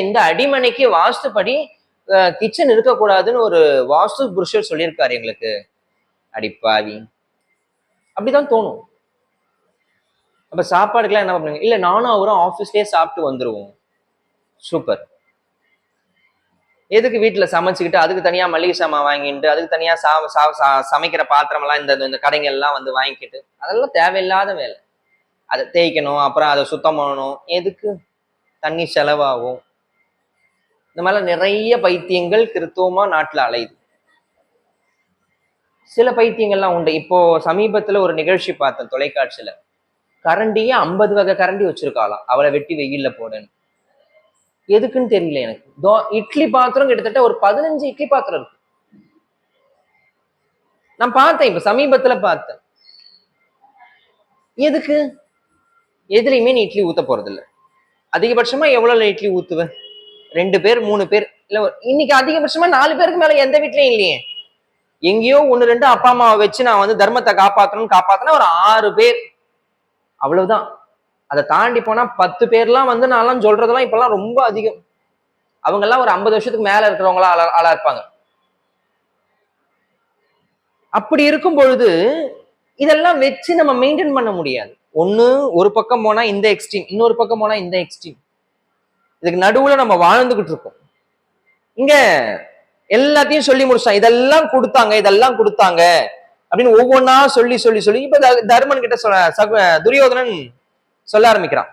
இந்த அடிமனைக்கு வாஸ்துப்படி கிச்சன் இருக்கக்கூடாதுன்னு ஒரு வாஸ்து புருஷர் சொல்லியிருக்காரு எங்களுக்கு. அடிப்பாவி, அப்படிதான் தோணும். அப்ப சாப்பாடுக்கெல்லாம் என்ன பண்ணுங்க, இல்ல நானும் அவரும் ஆஃபீஸ்லயே சாப்பிட்டு வந்துருவோம். சூப்பர். எதுக்கு வீட்டுல சமைச்சுக்கிட்டு அதுக்கு தனியா மளிகை சாமான் வாங்கிட்டு அதுக்கு தனியா சமைக்கிற பாத்திரம் எல்லாம் இந்த கடைகள் எல்லாம் வந்து வாங்கிக்கிட்டு, அதெல்லாம் தேவையில்லாத வேலை. அதை தேய்க்கணும், அப்புறம் அதை சுத்தம் பண்ணணும், எதுக்கு? தண்ணி செலவாகும். இந்த மாதிரிலாம் நிறைய பைத்தியங்கள் கிறித்துவமா நாட்டுல அலையுது. சில பைத்தியங்கள்லாம் உண்டு. இப்போ சமீபத்துல ஒரு நிகழ்ச்சி பார்த்தேன் தொலைக்காட்சியில. கரண்டியே 50 வகை கரண்டி வச்சிருக்காளாம், அவளை வெட்டி வெயில்ல போடன்னு. எதுக்குன்னு தெரியல எனக்கு. இட்லி பாத்திரம் கிட்டத்தட்ட ஒரு 15 இட்லி பாத்திரம் இருக்கு. நான் பார்த்தேன், இப்ப சமீபத்துல பார்த்தேன். எதுக்கு? எதுலையுமே நீ இட்லி ஊத்த போறது இல்லை. அதிகபட்சமா எவ்வளவு இட்லி ஊத்துவேன்? 2 பேர் 3 பேர் இல்ல. இன்னைக்கு அதிகபட்சமா 4 பேருக்கு மேல எந்த வீட்லயும் இல்லையே. எங்கேயோ 1 2 அப்பா அம்மாவை வச்சு நான் வந்து தர்மத்தை காப்பாத்தணும் ஒரு 6 பேர், அவ்வளவுதான். அதை தாண்டி போனா 10 பேர்லாம் வந்து நான் சொல்றதெல்லாம் இப்பெல்லாம் ரொம்ப அதிகம். அவங்க எல்லாம் ஒரு 50 வருஷத்துக்கு மேல இருக்கிறவங்களா ஆளா இருப்பாங்க. அப்படி இருக்கும் பொழுது இதெல்லாம் வச்சு நம்ம மெயின்டைன் பண்ண முடியாது. ஒண்ணு ஒரு பக்கம் போனா இந்த எக்ஸ்ட்ரீம், இன்னொரு பக்கம் போனா இந்த எக்ஸ்ட்ரீம். இதுக்கு நடுவுல நம்ம வாழ்ந்துகிட்டு இருக்கோம். இங்க எல்லாத்தையும் சொல்லி முடிச்சா, இதெல்லாம் கொடுத்தாங்க அப்படின்னு ஒவ்வொன்னா சொல்லி சொல்லி சொல்லி இப்ப தர்மன் கிட்ட துரியோதனன் சொல்ல ஆரம்பிக்கிறான்.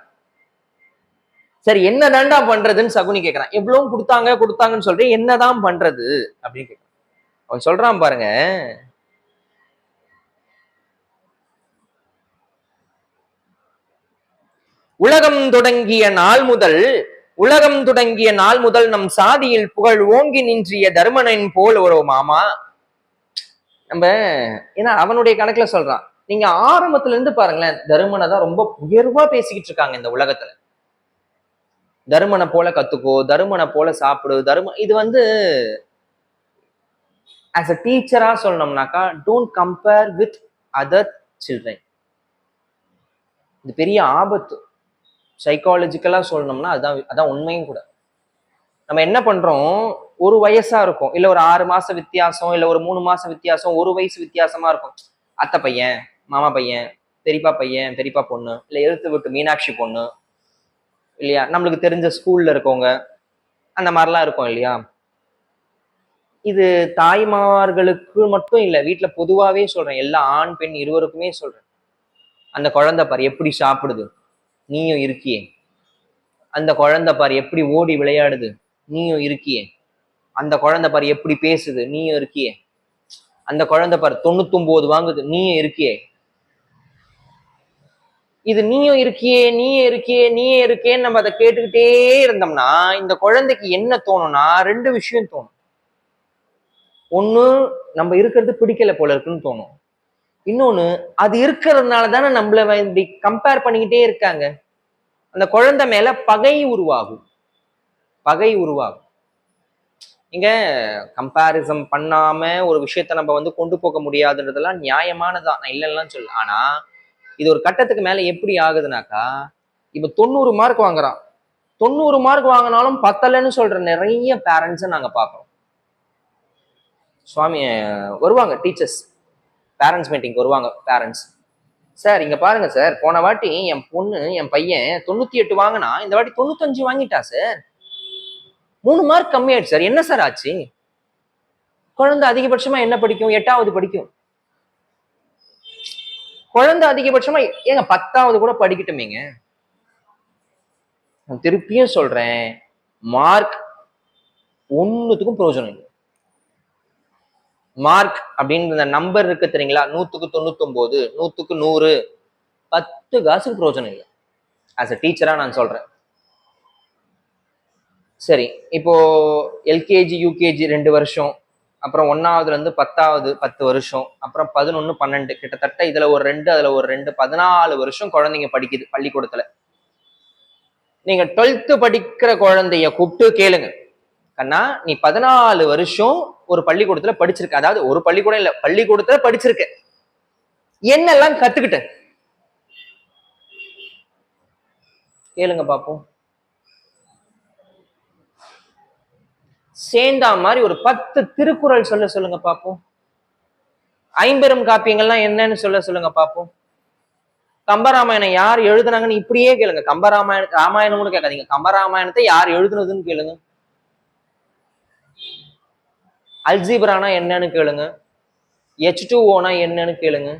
சரி, என்னதான்டா பண்றதுன்னு சகுனி கேட்கிறான். எவ்வளவு கொடுத்தாங்கன்னு சொல்றேன், என்னதான் பண்றது அப்படின்னு கேட்கிறான். அவன் சொல்றான் பாருங்க, உலகம் தொடங்கிய நாள் முதல் நம் சாதியில் புகழ் ஓங்கி நின்றிய தர்மனின் போல் ஒரு மாமா. நம்ம ஏன்னா அவனுடைய கணக்குல சொல்றான். நீங்க ஆரம்பத்துல இருந்து பாருங்களேன், தருமனை தான் ரொம்ப உயர்வா பேசிக்கிட்டு இருக்காங்க இந்த உலகத்துல. தருமனை போல கத்துக்கோ, தருமனை போல சாப்பிடு, இது வந்து ஆஸ் அ டீச்சரா சொல்லணும்னாக்கா, don't compare with other children. இது பெரிய ஆபத்து. சைக்காலஜிக்கலா சொல்லணும்னா அதான் உண்மையும் கூட. நம்ம என்ன பண்றோம், ஒரு வயசா இருக்கும், இல்ல ஒரு 6 மாசம் வித்தியாசம், இல்ல ஒரு 3 மாசம் வித்தியாசம், ஒரு வயசு வித்தியாசமா இருக்கும். அத்தை பையன், மாமா பையன், பெரியப்பா பையன், பெரியப்பா பொண்ணு, இல்ல எழுத்து விட்டு மீனாட்சி பொண்ணு இல்லையா, நம்மளுக்கு தெரிஞ்ச ஸ்கூல்ல இருக்கவங்க, அந்த மாதிரிலாம் இருக்கும் இல்லையா. இது தாய்மார்களுக்கு மட்டும் இல்ல, வீட்டுல பொதுவாவே சொல்றேன், எல்லா ஆண் பெண் இருவருக்குமே சொல்றேன். அந்த குழந்தை பாரு எப்படி சாப்பிடுது, நீயும் இருக்கியே. அந்த குழந்தை பாரு எப்படி ஓடி விளையாடுது, நீயும் இருக்கியே. அந்த குழந்தை பாரு எப்படி பேசுது, நீயும் இருக்கியே. அந்த குழந்தை பாரு 99 வாங்குது, நீயும் இருக்கியே. இது நீயும் இருக்கியேன்னு நம்ம அதை கேட்டுக்கிட்டே இருந்தோம்னா இந்த குழந்தைக்கு என்ன தோணும்னா 2 விஷயம் தோணும். ஒண்ணு, நம்ம இருக்கிறது பிடிக்கல போல இருக்குன்னு தோணும். இன்னொன்னு, அது இருக்கிறதுனால தானே நம்மள இப்படி கம்பேர் பண்ணிக்கிட்டே இருக்காங்க. அந்த குழந்தை மேல பகை உருவாகும். பகை உருவாகும். இங்க கம்பேரிசம் பண்ணாம ஒரு விஷயத்த நம்ம வந்து கொண்டு போக முடியாதுன்றதெல்லாம் நியாயமானதான், நான் இல்லைன்னா சொல்ல. ஆனா இது ஒரு கட்டத்துக்கு மேல எப்படி ஆகுதுனாக்கா, இப்ப 90 மார்க் வாங்குறான். 90 மார்க் வாங்கினாலும் பத்தலைன்னு சொல்ற நிறைய பேரண்ட்ஸை நாங்க பார்க்கிறோம். சுவாமி வருவாங்க டீச்சர்ஸ், பேரண்ட்ஸ் மீட்டிங் வருவாங்க பேரண்ட்ஸ். சார் இங்க பாருங்க சார், போன வாட்டி என் பொண்ணு என் பையன் 98 வாங்கினா, இந்த வாட்டி 95 வாங்கிட்டா சார். 3 மார்க் கம்மி ஆயிடுச்சு சார், என்ன சார் ஆச்சு? குழந்தை அதிகபட்சமா என்ன படிக்கும்? 8வது படிக்கும். குழந்தை அதிகபட்சமா ஏங்க 10வது கூட படிக்கட்டுமேங்க. நான் திருப்பியும் சொல்றேன், மார்க் ஒன்னுத்துக்கும் பிரயோஜனம் இல்லை. மார்க் அப்படின்ற நம்பர் இருக்கு தெரியுங்களா, 100க்கு 99, 100க்கு 100, 10 காசுக்கு பிரயோஜனம் இல்லை. ஆஸ் அ டீச்சரா நான் சொல்றேன். சரி, இப்போ எல்கேஜி யூகேஜி 2 வருஷம், அப்புறம் 1வதுல இருந்து 10வது 10 வருஷம், அப்புறம் 11 12, கிட்டத்தட்ட இதுல ஒரு 2 அதுல ஒரு 2, 14 வருஷம் குழந்தைங்க படிக்குது பள்ளிக்கூடத்துல. நீங்க 12th படிக்கிற குழந்தைய கூப்பிட்டு கேளுங்க, கண்ணா நீ 14 வருஷம் ஒரு பள்ளிக்கூடத்துல படிச்சிருக்க, அதாவது ஒரு பள்ளிக்கூடம் இல்ல, பள்ளிக்கூடத்துல படிச்சிருக்க, என்னெல்லாம் கத்துக்கிட்ட கேளுங்க பாப்போம். சேர்ந்தா மாதிரி ஒரு 10 திருக்குறள் சொல்ல சொல்லுங்க பாப்போம். 50 காப்பியங்கள்லாம் என்னன்னு சொல்ல சொல்லுங்க பாப்போம். கம்பராமாயணம் யார் எழுதுனாங்கன்னு இப்படியே கேளுங்க. ராமாயணம் கூட கேட்காதீங்க, கம்பராமாயணத்தை யார் எழுதுனதுன்னு கேளுங்க. அல்ஜிப்ரானா என்னன்னு கேளுங்க. H2Oனா என்னன்னு கேளுங்க.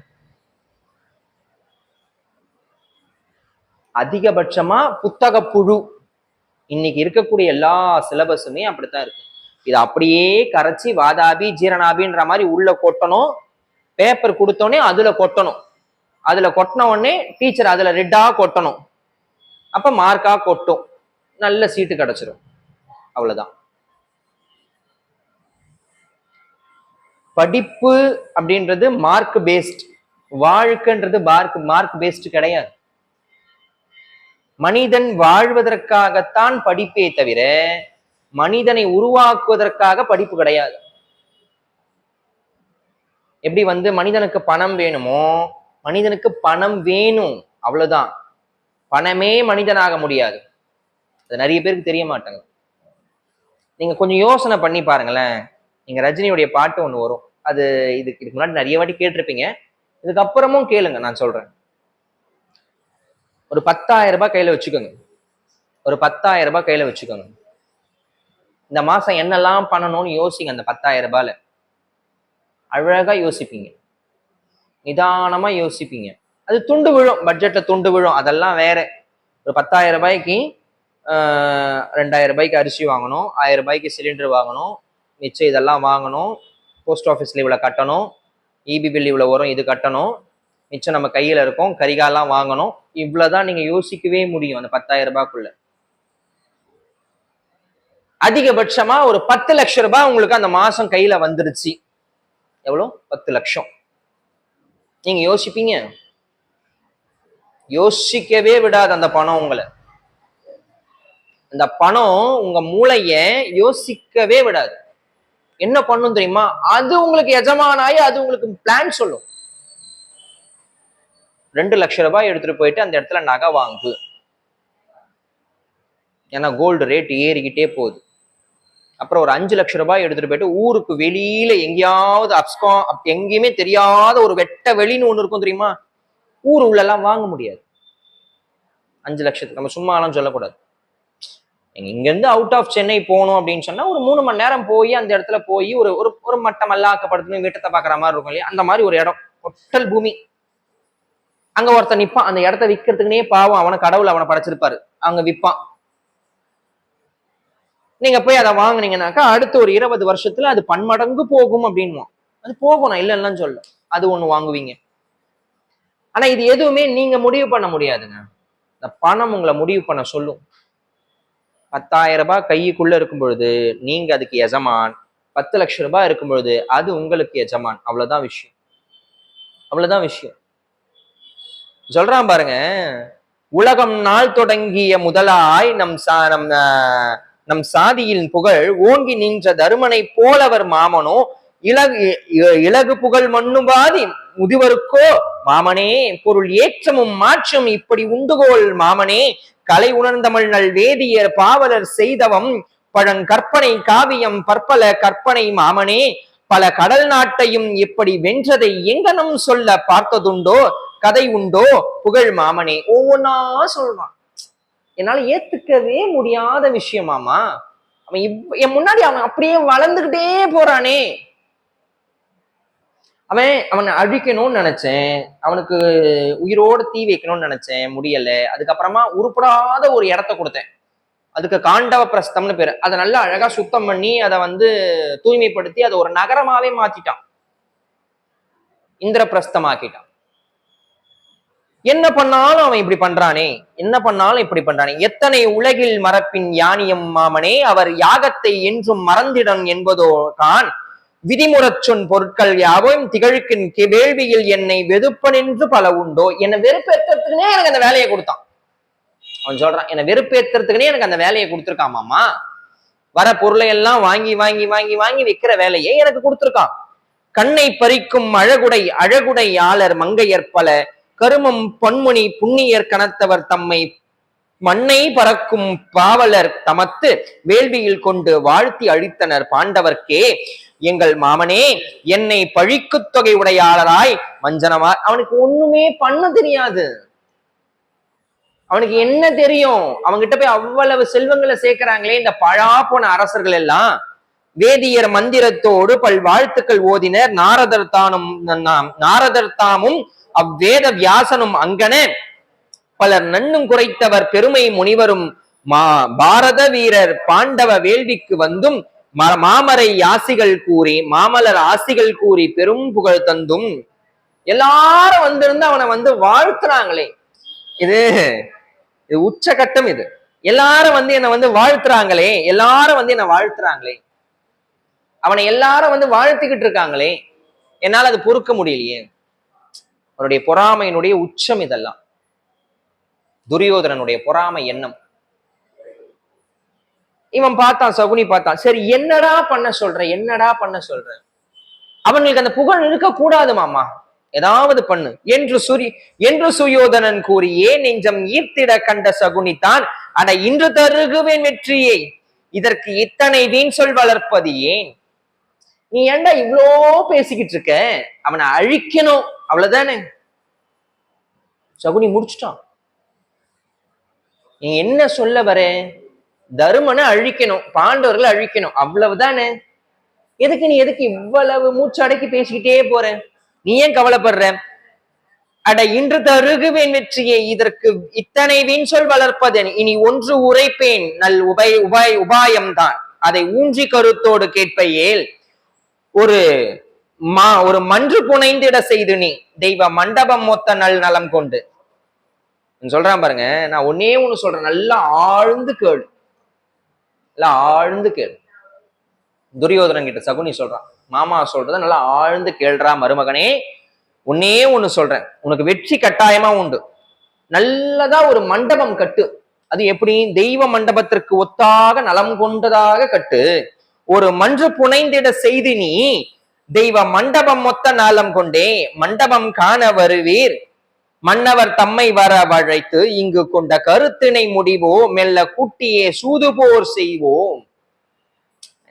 அதிகபட்சமா புத்தக புழு. இன்னைக்கு இருக்கக்கூடிய எல்லா சிலபஸுமே அப்படித்தான் இருக்கு. இது அப்படியே கரைச்சி வாதாபி ஜீரணாபின்ற மாதிரி உள்ள கொட்டணும். பேப்பர் கொடுத்தோடனே அதுல கொட்டணும். அதுல கொட்டின உடனே டீச்சர் அதுல ரெட்டா கொட்டணும். அப்ப மார்க்கா கொட்டும், நல்ல சீட்டு கிடைச்சிடும். அவ்வளவுதான். படிப்பு அப்படின்றது மார்க் பேஸ்ட், வாழ்க்கைன்றது மார்க் பேஸ்ட் கிடையாது. மனிதன் வாழ்வதற்காகத்தான் படிப்பே தவிர மனிதனை உருவாக்குவதற்காக படிப்பு கிடையாது. எப்படி வந்து மனிதனுக்கு பணம் வேணுமோ, மனிதனுக்கு பணம் வேணும், அவ்வளவுதான். பணமே மனிதனாக முடியாது. அது நிறைய பேருக்கு தெரிய மாட்டாங்க. நீங்க கொஞ்சம் யோசனை பண்ணி பாருங்களேன். நீங்க ரஜினியுடைய பாட்டு ஒண்ணு வரும், அது இதுக்கு முன்னாடி நிறைய வாட்டி கேட்டிருப்பீங்க, இதுக்கப்புறமும் கேளுங்க, நான் சொல்றேன். ஒரு 10,000 ரூபாய் கையில வச்சுக்கோங்க. ஒரு 10,000 ரூபாய் கையில வச்சுக்கோங்க. இந்த மாசம் என்னெல்லாம் பண்ணணும்னு யோசிங்க. அந்த 10,000 ரூபாயில அழகா யோசிப்பீங்க, நிதானமா யோசிப்பீங்க. அது துண்டு விழும், பட்ஜெட்ல துண்டு விழும், அதெல்லாம் வேற. ஒரு 10,000 ரூபாய்க்கு 2,000 ரூபாய்க்கு அரிசி வாங்கணும், 1000 ரூபாய்க்கு சிலிண்டர் வாங்கணும், மிச்சம் இதெல்லாம் வாங்கணும், போஸ்ட் ஆஃபீஸ்ல இவ்வளவு கட்டணும், இபி பில் இவ்வளவு வரும், இது கட்டணும், மிச்சம் நம்ம கையில இருக்கும், கரிகாலாம் வாங்கணும். இவ்வளவுதான் நீங்க யோசிக்கவே முடியும் அந்த 10,000 ரூபாய்க்குள்ள. அதிகபட்சமா ஒரு 10 லட்சம் ரூபாய் உங்களுக்கு அந்த மாசம் கையில வந்துருச்சு. எவ்வளவு? 10 லட்சம். நீங்க யோசிப்பீங்க? யோசிக்கவே விடாது அந்த பணம் உங்களை. அந்த பணம் உங்க மூளைய யோசிக்கவே விடாது. என்ன பண்ணும் தெரியுமா? அது உங்களுக்கு எஜமானாயி அது உங்களுக்கு பிளான் சொல்லும். 2 லட்சம் ரூபாய் எடுத்துட்டு போயிட்டு அந்த இடத்துல நகை வாங்கு, ஏன்னா கோல்டு ரேட் ஏறிக்கிட்டே போகுது. அப்புறம் ஒரு 5 லட்சம் ரூபாய் எடுத்துட்டு போயிட்டு ஊருக்கு வெளியில எங்கேயாவது எங்கேயுமே தெரியாத ஒரு வெட்ட வெளின்னு ஒண்ணு இருக்கும் தெரியுமா, ஊர் உள்ள எல்லாம் வாங்க முடியாது. 5 லட்சத்துக்கு நம்ம சும்மா எல்லாம் சொல்லக்கூடாது. இங்க இருந்து அவுட் ஆஃப் சென்னை போகணும் அப்படின்னு சொன்னா ஒரு 3 மணி நேரம் போய் அந்த இடத்துல போய் ஒரு ஒரு மட்டம் மல்லாக்கப்படுத்து வீட்டத்தை பாக்குற மாதிரி இருக்கும் இல்லையா, அந்த மாதிரி ஒரு இடம், ஒட்டல் பூமி. அங்க ஒருத்தன் நிப்பான், அந்த இடத்த விற்கிறதுக்குனே பாவம், அவனை கடவுள் அவனை படைச்சிருப்பாரு, அங்க விற்பான். நீங்க போய் அதை வாங்குனீங்கன்னாக்கா அடுத்த ஒரு 20 வருஷத்துல அது பன்மடங்கு போகும் அப்படின்னு. அது போகணும், இல்லைன்னா சொல்ல, அது ஒண்ணு வாங்குவீங்க. ஆனா இது எதுவுமே நீங்க முடிவு பண்ண முடியாதுங்க, இந்த பணம் உங்களை முடிவு பண்ண சொல்லும். 10,000 ரூபாய் கைக்குள்ள இருக்கும் பொழுது நீங்க அதுக்கு எஜமான், 10 லட்சம் ரூபாய் இருக்கும் பொழுது அது உங்களுக்கு எஜமான், அவ்வளவுதான் விஷயம். அவ்வளவுதான் விஷயம். சொல்றான் பாருங்க, உலகம் நாள் தொடங்கிய முதலாய் நம் சாதியின் புகழ் ஓங்கி நின்ற தருமனை போலவர் மாமனோ இலகு புகழ் மண்ணுபாதி முதிவருக்கோ மாமனே பொருள் ஏற்றமும் மாற்றம் இப்படி உண்டுகோள் மாமனே கலை உணர்ந்தமிழ் நல் வேதியர் பாவலர் செய்தவம் பழங்கற்பனை காவியம் பற்பல கற்பனை மாமனே பல கடல் நாட்டையும் இப்படி வென்றதை எங்கனம் சொல்ல பார்த்ததுண்டோ கதை உண்டோ புகழ் மாமனே. ஒவ்வொன்னா சொல்றான். என்னால ஏத்துக்கவே முடியாத விஷயமாமா. அவன் என் முன்னாடி அவன் அப்படியே வளர்ந்துகிட்டே போறானே. அவனை அழிக்கணும்னு நினைச்சேன், அவனுக்கு உயிரோடு தீ வைக்கணும்னு நினைச்சேன், முடியல. அதுக்கப்புறமா உருப்படாத ஒரு இடத்த கொடுத்தேன், அதுக்கு காண்டவ பிரஸ்தம்னு பேரு. அதை நல்லா அழகா சுத்தம் பண்ணி அதை தூய்மைப்படுத்தி அதை ஒரு நகரமாவே மாத்திட்டான், இந்திரபிரஸ்தமாக்கிட்டான். என்ன பண்ணாலும் அவன் இப்படி பண்றானே, என்ன பண்ணாலும் இப்படி பண்றானே. எத்தனை உலகில் மரப்பின் யானியம் மாமனே அவர் யாகத்தை என்றும் மறந்திடம் என்பதோ தான் விதிமுறச் சொன் பொருட்கள் யாவும் திகழ்கின் வேள்வியில் என்னை வெறுப்பனென்று பல உண்டோ. என்னை வெறுப்பேற்றுறதுக்குனே எனக்கு அந்த வேலையை கொடுத்தான். அவன் சொல்றான், என்னை வெறுப்பேற்றுறதுக்குனே எனக்கு அந்த வேலையை கொடுத்துருக்கான் மாமா. வர பொருளை எல்லாம் வாங்கி வாங்கி வாங்கி வாங்கி வைக்கிற வேலையை எனக்கு கொடுத்துருக்கான். கண்ணை பறிக்கும் அழகுடை ஆளர் மங்கையர் பல கருமம் பொன்முனி புண்ணியர் கனத்தவர் தம்மை மண்ணை பறக்கும் பாவலர் தமத்து வேள்வியில் கொண்டு வாழ்த்தி அழித்தனர் பாண்டவர்க்கே எங்கள் மாமனே என்னை பழிக்கு தொகை உடையாளராய் மஞ்சனமார். அவனுக்கு ஒண்ணுமே பண்ண தெரியாது, அவனுக்கு என்ன தெரியும்? அவன்கிட்ட போய் அவ்வளவு செல்வங்களை சேர்க்கிறாங்களே இந்த பழா போன அரசர்கள் எல்லாம். வேதியர் மந்திரத்தோடு பல் வாழ்த்துக்கள் ஓதினர் நாரதர் தாமும் அவ்வேத வியாசனும் அங்கன பலர் நன்னும் குறைத்தவர் பெருமை முனிவரும் பாரத வீரர் பாண்டவ வேள்விக்கு வந்தும் மாமரை ஆசிகள் கூறி மாமலர் ஆசிகள் கூறி பெரும் புகழ் தந்தும். எல்லாரும் வந்திருந்து அவனை வாழ்த்துறாங்களே. இது உச்சகட்டம். இது எல்லாரும் என்ன வாழ்த்துறாங்களே, எல்லாரும் என்ன வாழ்த்துறாங்களே, அவனை எல்லாரும் வாழ்த்திக்கிட்டு இருக்காங்களே. என்னால் அது பொறுக்க முடியலையே. அவனுடைய பொறாமையினுடைய உச்சம் இதெல்லாம். துரியோதனனுடைய பொறாமை எண்ணம். இவன் பார்த்தான், சகுனி பார்த்தான், சரி என்னடா பண்ண சொல்ற, அவனுக்கு அந்த புகழ் இருக்க கூடாது மாமா, ஏதாவது பண்ணு என்று சுயோதனன் கூறியே நெஞ்சம் ஈர்த்திட கண்ட சகுனித்தான் அட இன்று தருகுவேன் வெற்றியை இதற்கு இத்தனை வீண் சொல் வளர்ப்பது ஏன். நீ ஏண்டா இவ்வளோ பேசிக்கிட்டு இருக்க, அவனை அழிக்கணும் அவ்வளவுதானே. சகுனி முடிச்சுட்டான். நீ என்ன சொல்ல வர? தருமனை அழிக்கணும், பாண்டவர்களை அழிக்கணும் அவ்வளவுதானே. எதுக்கு இவ்வளவு மூச்சு அடக்கி பேசிக்கிட்டே போற? நீ ஏன் கவலைப்படுற? அட இன்று தருகுவேன் வெற்றியை இதற்கு இத்தனை வீண் சொல் வளர்ப்பதன் இனி ஒன்று உரைப்பேன் நல் உபாயம்தான் அதை ஊன்றி கருத்தோடு கேட்பையேல் ஒரு மன்று புனைந்திட செய்து நீ தெய்வ மண்டபம் மொத்த நலம் கொண்டு. சொல்றான் பாருங்க, நான் ஒன்னே ஒண்ணு சொல்றேன், நல்லா ஆழ்ந்து கேளு, நல்லா ஆழ்ந்து கேளு. துரியோதனன் கிட்ட சகுனி சொல்றான், மாமா சொல்றத நல்லா ஆழ்ந்து கேள்றா மருமகனே. ஒன்னே ஒண்ணு சொல்றேன், உனக்கு வெற்றி கட்டாயமா உண்டு. நல்லதா ஒரு மண்டபம் கட்டு. அது எப்படி? தெய்வ மண்டபத்திற்கு ஒத்தாக நலம் கொண்டதாக கட்டு. ஒரு மன்று புனைந்திட செய்து நீ தெய்வ மண்டபம் மொத்த நலம் கொண்டே மண்டபம் காண வருவீர் மன்னவர் தம்மை வர வழைத்து இங்கு கொண்ட கருத்தினை முடிவோ மெல்ல கூட்டியே சூதுபோர் செய்வோம்.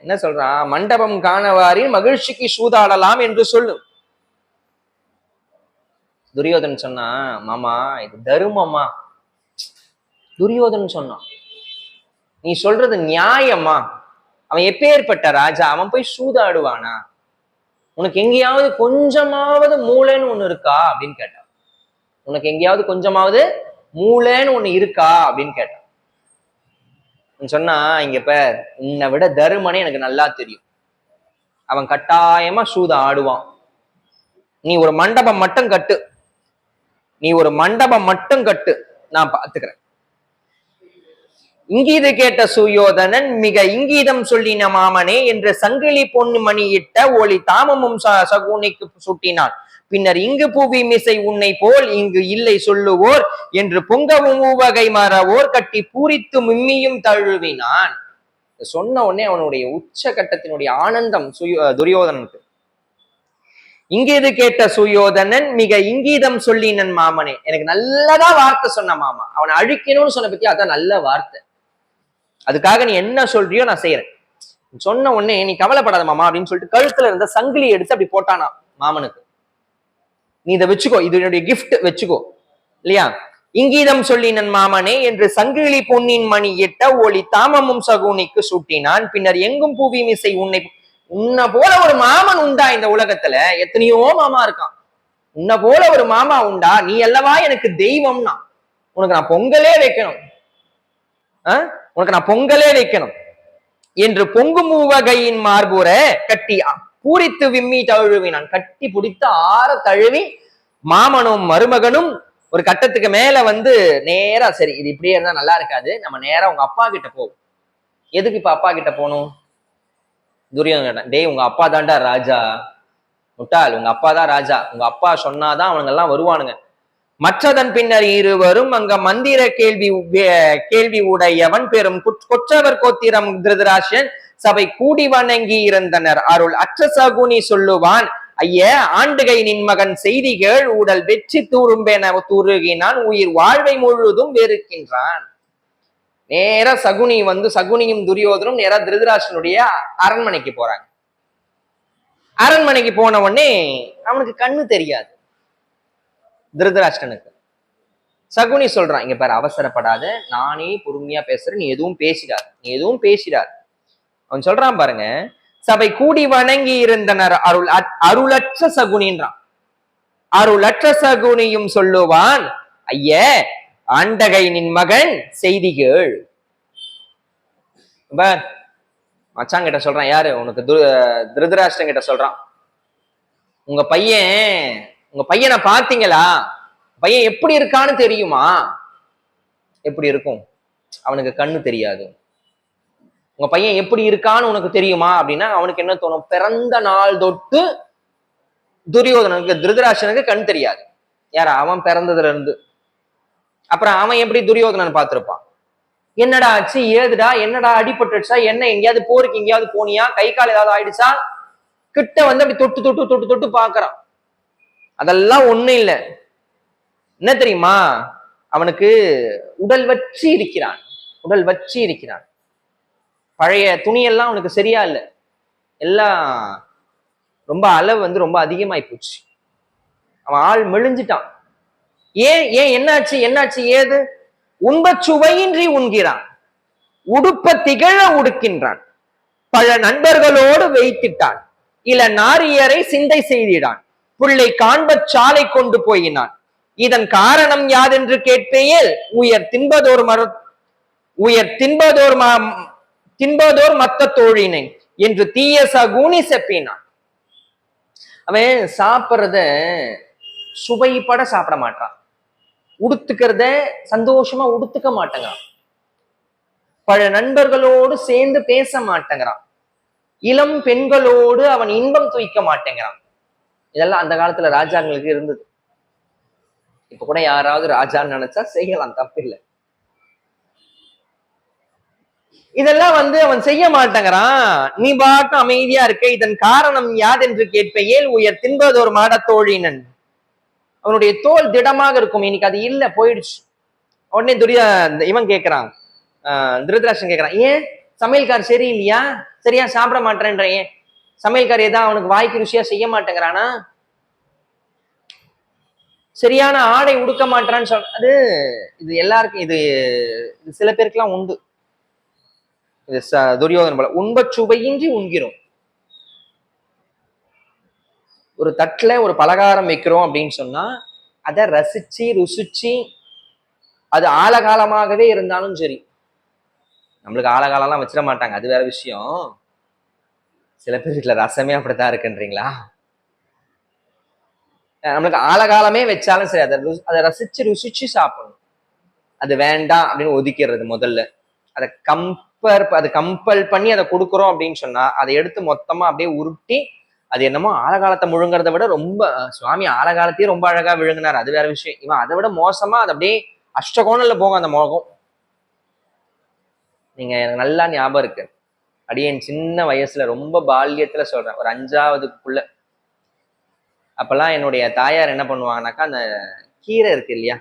என்ன சொல்றான்? மண்டபம் காணவாரின் மகிழ்ச்சிக்கு சூதாடலாம் என்று சொல்லு. துரியோதன் சொன்னா, மாமா இது தருமமா? துரியோதன் சொன்னான், நீ சொல்றது நியாயமா? அவன் எப்பேற்பட்ட ராஜா, அவன் போய் சூதாடுவானா? உனக்கு எங்கேயாவது கொஞ்சமாவது மூளைன்னு ஒண்ணு இருக்கா அப்படின்னு கேட்டான். உனக்கு எங்கேயாவது கொஞ்சமாவது மூளைன்னு ஒண்ணு இருக்கா அப்படின்னு கேட்டான். சொன்னா, இங்க பேர் உன்னை விட தருமனே எனக்கு நல்லா தெரியும், அவன் கட்டாயமா சூத ஆடுவான். நீ ஒரு மண்டபம் மட்டும் கட்டு, நீ ஒரு மண்டபம் மட்டும் கட்டு, நான் பாத்துக்கிறேன். இங்கீது கேட்ட சுயோதனன் மிக இங்கீதம் சொல்லின மாமனே என்று சங்கிலி பொண்ணு மணியிட்ட ஒளி தாமமும் சகுனிக்கு சுட்டினான். பின்னர் இங்கு புவி மிசை உன்னை போல் இங்கு இல்லை சொல்லுவோர் என்று பொங்கவும் ஊவகை மறவோர் கட்டி பூரித்து மிம்மியும் தழுவினான். சொன்ன உடனே அவனுடைய உச்ச கட்டத்தினுடைய ஆனந்தம் துரியோதனனுக்கு. இங்கீது கேட்ட சுயோதனன் மிக இங்கீதம் சொல்லினன் மாமனே, எனக்கு நல்லதா வார்த்தை சொன்ன மாமா. அவனை அழிக்கணும்னு சொன்ன பத்தி அதான் நல்ல வார்த்தை. அதுக்காக நீ என்ன சொல்றியோ நான் செய்யறேன். சொன்ன உடனே நீ கவலைப்படாத மாமா அப்படின்னு சொல்லிட்டு கழுத்துல இருந்த சங்கிலி எடுத்து அப்படி போட்டானா மாமனுக்கு. நீ இதை வச்சுக்கோ, இது என்னுடைய கிஃப்ட் வச்சுக்கோ இல்லையா. இங்கீதம் சொல்லினன் மாமனே என்று சங்கிலி பொன்னின் மணி எட்ட ஒளி தாமமும் சகுனிக்கு சூட்டினான். பின்னர் எங்கும் பூவி மிசை உன்னை போல ஒரு மாமன் உண்டா இந்த உலகத்துல? எத்தனையோ மாமா இருக்கான். உன்னை போல ஒரு மாமா உண்டா? நீ அல்லவா எனக்கு தெய்வம்னா. உனக்கு நான் பொங்கலே வைக்கணும், உனக்கு நான் பொங்கலே வைக்கணும் என்று பொங்கும் மூவகையின் மார்புற கட்டி பூரித்து விம்மி தழுவினான். கட்டி பிடித்து ஆற தழுவி மாமனும் மருமகனும் ஒரு கட்டத்துக்கு மேல வந்து நேரா, சரி இது இப்படியே இருந்தா நல்லா இருக்காது, நம்ம நேரா உங்க அப்பா கிட்ட போவோம். எதுக்கு இப்ப அப்பா கிட்ட போகணும்? துரியோதனன், டேய் உங்க அப்பா தான்டா ராஜா, முட்டாள், உங்க அப்பா தான் ராஜா, உங்க அப்பா சொன்னாதான் அவனுங்க எல்லாம் வருவானுங்க. மற்றதன் பின்னர் இருவரும் அங்க மந்திர கேள்வி உடையவன் பெரும் கொற்றவர் கோத்திரம் திருதராஷன் சபை கூடி வணங்கி இருந்தனர். அருள் அற்ற சகுனி சொல்லுவான், ஐய ஆண்டுகை நின் மகன் செய்திகள் உடல் வெற்றி தூரும்பென தூருகினான், உயிர் வாழ்வை முழுதும் வெறுக்கின்றான். நேர சகுனி வந்து சகுனியும் துரியோதனும் நேரா திருதராஷனுடைய அரண்மனைக்கு போறாங்க. அரண்மனைக்கு போன உடனே அவனுக்கு கண்ணு தெரியாது திருதராஷ்டனுக்கு. சகுனி சொல்றான், இங்க பாரு அவசரப்படாத, நானே பொறுமையா பேசுறேன், நீ எதுவும் பேசிடார். அவன் சொல்றான் பாருங்க, சபை கூடி வணங்கி இருந்தனர் அருளற்ற சகுனின்றான். அருளற்ற சகுனியும் சொல்லுவான், ஐய ஆண்டகை நின் மகன் செய்திகள். மச்சான் கிட்ட சொல்றான், யாரு உனக்கு திருதராஷ்டிரன் கிட்ட சொல்றான், உங்க பையனை பாத்தீங்களா? பையன் எப்படி இருக்கான்னு தெரியுமா? எப்படி இருக்கும்? அவனுக்கு கண்ணு தெரியாது. உங்க பையன் எப்படி இருக்கான்னு உனக்கு தெரியுமா அப்படின்னா அவனுக்கு என்ன தோணும்? பிறந்த நாள் தொட்டு துரியோதனனுக்கு திருதராஷ்டிரனுக்கு கண் தெரியாது. யாரா? அவன் பிறந்ததுல இருந்து. அப்புறம் அவன் எப்படி துரியோதனன் பார்த்திருப்பான்? என்னடா ஆச்சு, ஏதுடா, என்னடா அடிபட்டுச்சா, என்ன எங்கேயாவது போருக்கு எங்கேயாவது போனியா, கை கால் ஏதாவது ஆயிடுச்சா? கிட்ட வந்து அப்படி தொட்டு தொட்டு தொட்டு தொட்டு பாக்குறான். அதெல்லாம் ஒண்ணு இல்லை. என்ன தெரியுமா? அவனுக்கு உடல் வச்சு இருக்கிறான். பழைய துணியெல்லாம் அவனுக்கு சரியா இல்லை, எல்லாம் ரொம்ப அளவு வந்து ரொம்ப அதிகமாயி போச்சு. அவன் ஆள் மெலிஞ்சிட்டான். ஏன் என்னாச்சு ஏது? உண்ப சுவையின்றி உண்கிறான், உடுப்ப திகழ உடுக்கின்றான், பல நண்பர்களோடு வைத்திட்டான், இள நாரியரை சிந்தை செய்திடான், புள்ளை காண்பச் சாலை கொண்டு போயினான். இதன் காரணம் யாதென்று கேட்பேயேல் தின்பதோர் மத்த தோழினை என்று தீய சகுனி செப்பினான். அவன் சாப்பிட்றத சுவைப்பட சாப்பிட மாட்டான், உடுத்துக்கிறத சந்தோஷமா உடுத்துக்க மாட்டேங்கிறான், பல நண்பர்களோடு சேர்ந்து பேச மாட்டேங்கிறான், இளம் பெண்களோடு அவன் இன்பம் துய்க்க மாட்டேங்கிறான். இதெல்லாம் அந்த காலத்துல ராஜாங்களுக்கு இருந்தது. இப்ப கூட யாராவது ராஜான்னு நினைச்சா செய்யலாம், தப்பில்லை. இதெல்லாம் வந்து அவன் செய்ய மாட்டேங்கிறான். நீ பாட்டு அமைதியா இருக்க. இதன் காரணம் யாதென்று கேட்பேயேல் உயர் தின்பதோர் மாடத்தோழினன். அவனுடைய தோல் திடமாக இருக்கும், இன்னைக்கு அது இல்ல, போயிடுச்சு. உடனே இவன் கேட்கிறான், திருதராஷ்டிரன் கேட்கிறான், ஏன் சமையல்கார் சரியில்லையா, சரியா சாப்பிட மாட்டேன்ற, ஏன் சமையல்கார் ஏதாவது அவனுக்கு வாய்க்கு ருசியா செய்ய மாட்டேங்கிறானா, சரியான ஆடை உடுக்க மாட்டான்னு சொல். அது இது எல்லாருக்கும் இது சில பேருக்குலாம் உண்டு. இது துரியோதன போல உண்ப சுவையின்றி உண்கிறோம். ஒரு தட்டுல ஒரு பலகாரம் வைக்கிறோம் அப்படின்னு சொன்னா அதை ரசிச்சு ருசிச்சு, அது ஆழகாலமாகவே இருந்தாலும் சரி. நம்மளுக்கு ஆழகாலம்லாம் வச்சிட மாட்டாங்க, அது வேற விஷயம். சில பேர் வீட்டுல ரசமே அப்படித்தான் இருக்குன்றீங்களா? நம்மளுக்கு ஆழகாலமே வச்சாலும் சரி, அதை ரசிச்சு ருசிச்சு சாப்பிடணும். அது வேண்டாம் அப்படின்னு ஒதுக்கிறது முதல்ல. அதை கம்பல் பண்ணி அதை கொடுக்குறோம் அப்படின்னு சொன்னா அதை எடுத்து மொத்தமா அப்படியே உருட்டி அது என்னமோ ஆழகாலத்தை முழுங்குறத விட ரொம்ப சுவாமி ஆழகாலத்தையே ரொம்ப அழகா விழுங்கினார், அது வேற விஷயம். இவன் அதை விட மோசமா அது அப்படியே அஷ்டகோணல்ல போகும் அந்த மோகம். நீங்க எனக்கு நல்லா ஞாபகம் இருக்கு, அடியேன் சின்ன வயசுல ரொம்ப பால்யத்துல சொல்றேன், ஒரு 5ஆவதுக்குள்ள அப்பெல்லாம் என்னுடைய தாயார் என்ன பண்ணுவாங்கனாக்கா அந்த கீரை இருக்கு இல்லையா,